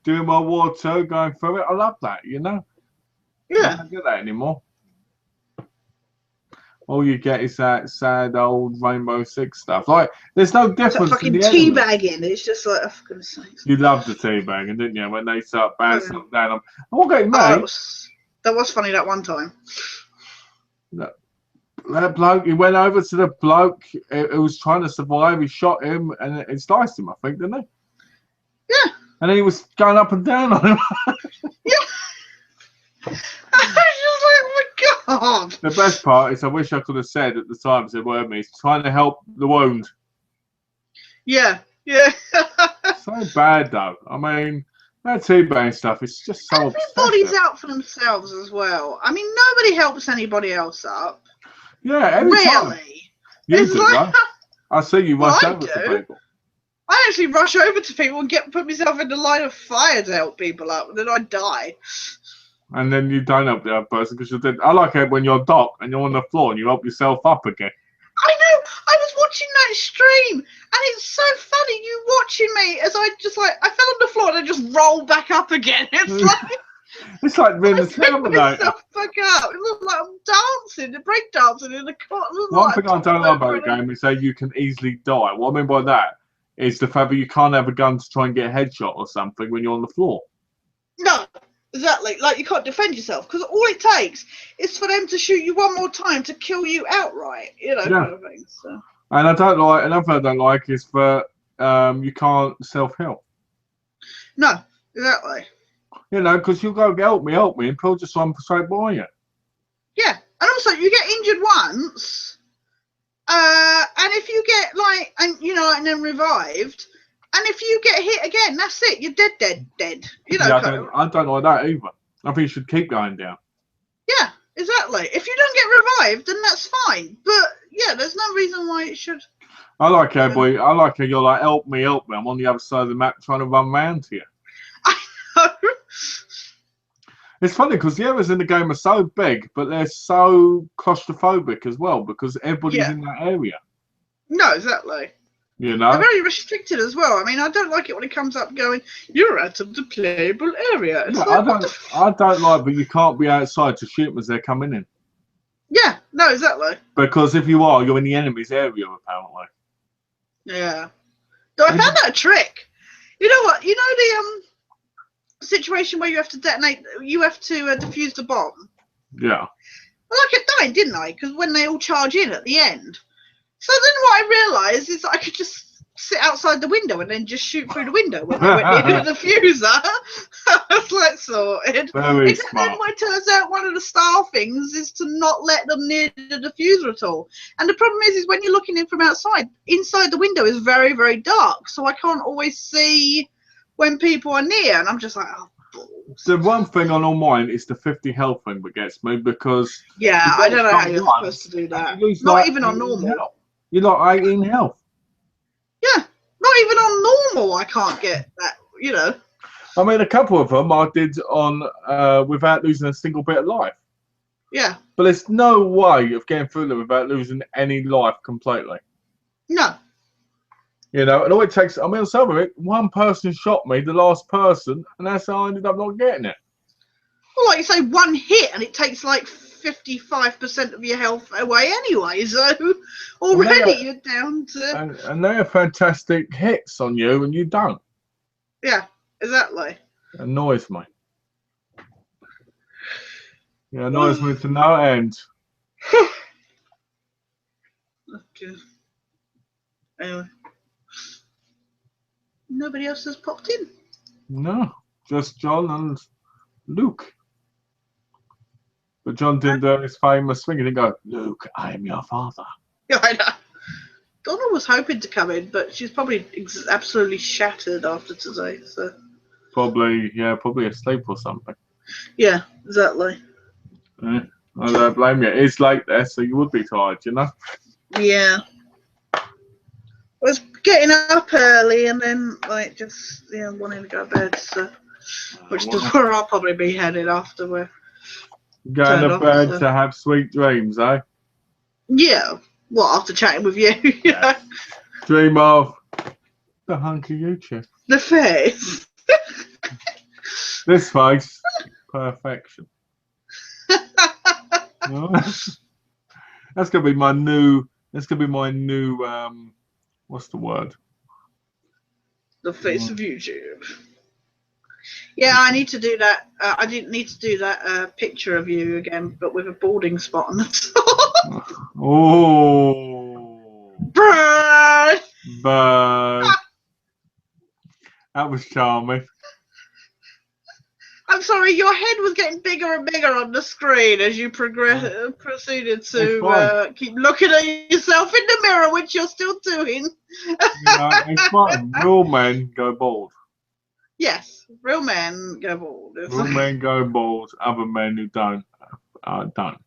Doing World War II, going through it, I love that, Yeah. I don't do that anymore. all you get is that sad old Rainbow Six stuff. Like, there's no It's difference like in fucking the element. teabagging. It's just like, oh, for goodness sakes. You loved the teabagging, didn't you? When they start bouncing Oh, down. I won't get Oh, mad. that was funny that one time. That bloke, he went over to the bloke who was trying to survive. He shot him and it sliced him, I think, didn't he? Yeah. And he was going up and down on him. Yeah. I was just like, oh my god. The best part is, I wish I could have said at the time, said, "Word me, he's trying to help the wound." Yeah. Yeah. So bad though. I mean, that teabag stuff is just so Everybody's obsessive. out for themselves as well. I mean, nobody helps anybody else up. Yeah, every time. Really. You It's do, like, though. I see you rush Well, I over to do. people. I actually rush over to people and put myself in the line of fire to help people up, and then I die. And then you don't help the other person because you're dead. I like it when you're docked and you're on the floor and you help yourself up again. I know. I was watching that stream, and it's so funny you watching me as I fell on the floor and I just roll back up again. It's like It's like being I the pick Terminator. myself back up. It looks like I'm dancing, break dancing in the car. One thing I don't know about the game is that you can easily die. What I mean by that is the fact that you can't have a gun to try and get a headshot or something when you're on the floor. No, exactly. Like, you can't defend yourself because all it takes is for them to shoot you one more time to kill you outright. You know, kind of thing. So. And another thing I don't like is that you can't self-help. No, exactly. You know, because you'll go, help me, and people just run straight by you. Yeah, and also you get injured once, and if you get and then revived, and if you get hit again, that's it. You're dead. You know. Yeah, I don't like that either. I think you should keep going down. Yeah, exactly. If you don't get revived, then that's fine. But yeah, there's no reason why it should. I like how you're like, help me. I'm on the other side of the map trying to run round to you. I know. It's funny because the areas in the game are so big, but they're so claustrophobic as well because everybody's in that area. No, exactly. You know? They're very restricted as well. I mean, I don't like it when it comes up going, you're out of the playable area. It's I don't like, but you can't be outside to shoot them as they're coming in. Yeah, no, exactly. Because if you are, you're in the enemy's area, apparently. Yeah. So I found out a trick. You know what? You know the situation where you have to defuse the bomb? Yeah. Well, I kept dying, didn't I? Because when they all charge in at the end. So then what I realised is that I could just sit outside the window and then just shoot through the window when I went near the diffuser. I was like, sorted. Very Except smart. then it turns out one of the style things is to not let them near the diffuser at all. And the problem is when you're looking in from outside, inside the window is very, very dark. So I can't always see when people are near. And I'm just like, oh, balls. The one thing on all mine is the 50 health thing that gets me because... Yeah, I don't know how you're supposed to do that. Not even on normal. You're like 18 health. Yeah, not even on normal I can't get that, you know. I mean, a couple of them I did on without losing a single bit of life. Yeah. But there's no way of getting through them without losing any life completely. No. You know, and all it takes, I mean, some of it, one person shot me, the last person, and that's how I ended up not getting it. Well, like you say, one hit, and it takes like 55% of your health away anyway, so already you're down to... And they're fantastic hits on you, and you don't. Yeah, exactly. It annoys me. Yeah, it annoys me to no end. Okay. Anyway. Nobody else has popped in. No, just John and Luke. But John did his famous thing. He didn't go, Luke, I am your father. Yeah, I know. Donna was hoping to come in, but she's probably absolutely shattered after today. So probably asleep or something. Yeah, exactly. I don't blame you. It's late there, so you would be tired, you know? Yeah. I was getting up early and then just wanting to go to bed. So, which is where I'll probably be headed after we're going to bed to have sweet dreams, eh? Yeah. Well, after chatting with you. Yeah. Dream of the hunky YouTube. The face. This face. Perfection. That's gonna be my new. That's gonna be my new. What's the word? The face of YouTube. Yeah, I need to do that. I didn't need to do that picture of you again, but with a boarding spot on the top. Oh. Burn! But that was charming. I'm sorry, your head was getting bigger and bigger on the screen as you proceeded to keep looking at yourself in the mirror, which you're still doing. It's fine. Real men go bald. Yes, real men go bald. Real men go bald. Other men who don't. Don't.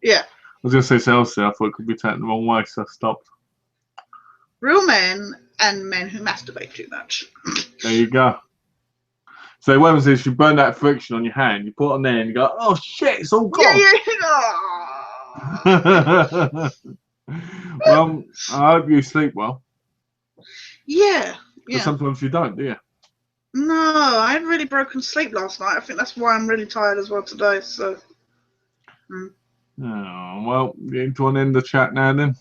Yeah. I was going to say something else. I thought it could be taken the wrong way, so I stopped. Real men and men who masturbate too much. There you go. So what happens is you burn that friction on your hand, you put it on there and you go, oh shit, it's all gone. Yeah. Well, I hope you sleep well. Yeah. Because sometimes you don't, do you? No, I had really broken sleep last night. I think that's why I'm really tired as well today. So. Oh, well, do you want to end the chat now then?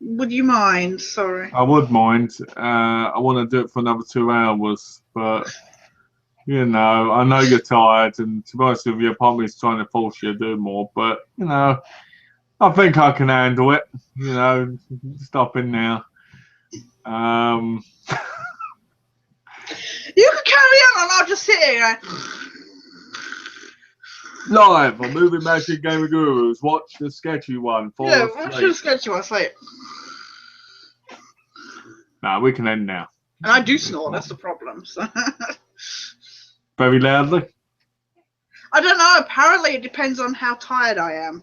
Would you mind? Sorry. I would mind. I want to do it for another 2 hours, but you know, I know you're tired, and to be honest with you, your partner is trying to force you to do more, but you know, I think I can handle it. You know, stopping now. You can carry on, and I'll just sit here. Live on Movie Magic Gamer Gurus. Watch the sketchy one. Yeah, watch the sketchy one. Sleep. Nah, we can end now. And I do snore. That's the problem. So. Very loudly. I don't know. Apparently, it depends on how tired I am.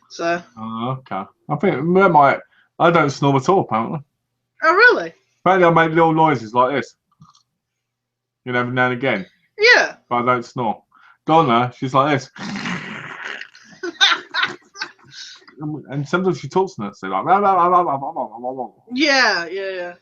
So. Oh, okay. I think that might. I don't snore at all. Apparently. Oh really? Apparently, I make little noises like this. You know, every now and again. Yeah. But I don't snore. Donna, she's like this. And sometimes she talks to us. They're like. Yeah.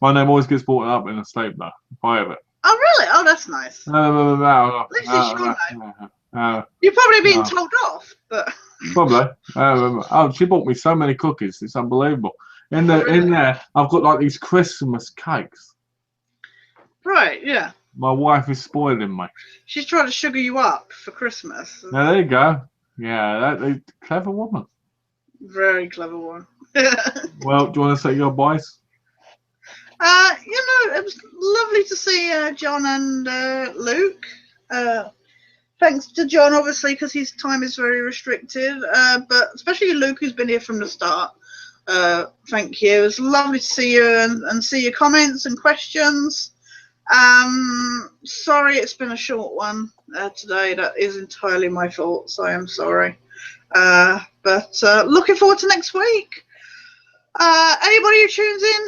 My name always gets brought up in a sleep though. If I have it. Oh really? Oh, that's nice. At least it's your name. You're probably being told off, but. Probably. Oh, she bought me so many cookies. It's unbelievable. In there, I've got like these Christmas cakes. Right. Yeah. My wife is spoiling me. She's trying to sugar you up for Christmas. Now, there you go. Yeah, that's a clever woman. Very clever one. Well, do you want to say your goodbyes? It was lovely to see John and Luke. Thanks to John, obviously, because his time is very restricted. But especially Luke, who's been here from the start. Thank you. It was lovely to see you and see your comments and questions. Sorry it's been a short one today. That is entirely my fault, so I am sorry. But looking forward to next week. Anybody who tunes in,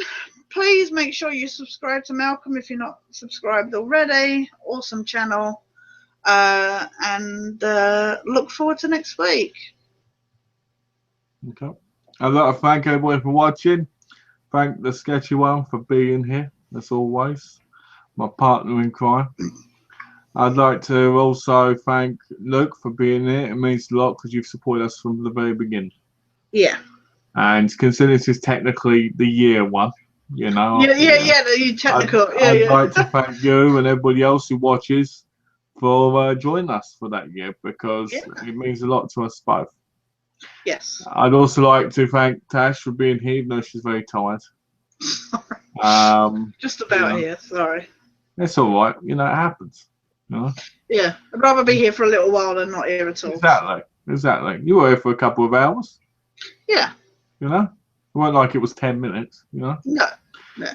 please make sure you subscribe to Malcolm if you're not subscribed already. Awesome channel. And look forward to next week. Okay. I'd like to thank everybody for watching. Thank the sketchy one for being here, as always. My partner in crime. I'd like to also thank Luke for being here. It means a lot because you've supported us from the very beginning. Yeah. And considering this is technically the year one, you know. The technical. I'd like to thank you and everybody else who watches for joining us for that year because it means a lot to us both. Yes. I'd also like to thank Tash for being here, even though she's very tired. Just about here, sorry. It's all right. You know, it happens. You know? Yeah, I'd rather be here for a little while than not here at all. Exactly. You were here for a couple of hours. Yeah. You know? It wasn't like it was 10 minutes, you know? No.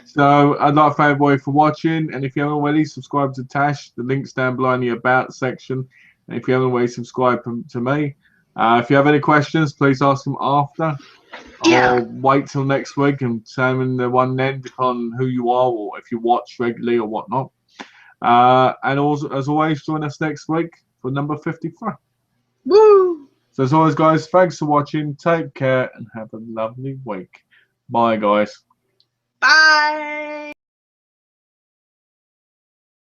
So I'd like to thank everybody for watching. And if you haven't already, subscribe to Tash. The link's down below in the About section. And if you haven't already, subscribe to me. If you have any questions, please ask them after. Or wait till next week and determine the one then, depending on who you are or if you watch regularly or whatnot. And also, as always, join us next week for number 53. Woo! So as always, guys, thanks for watching. Take care and have a lovely week. Bye, guys. Bye.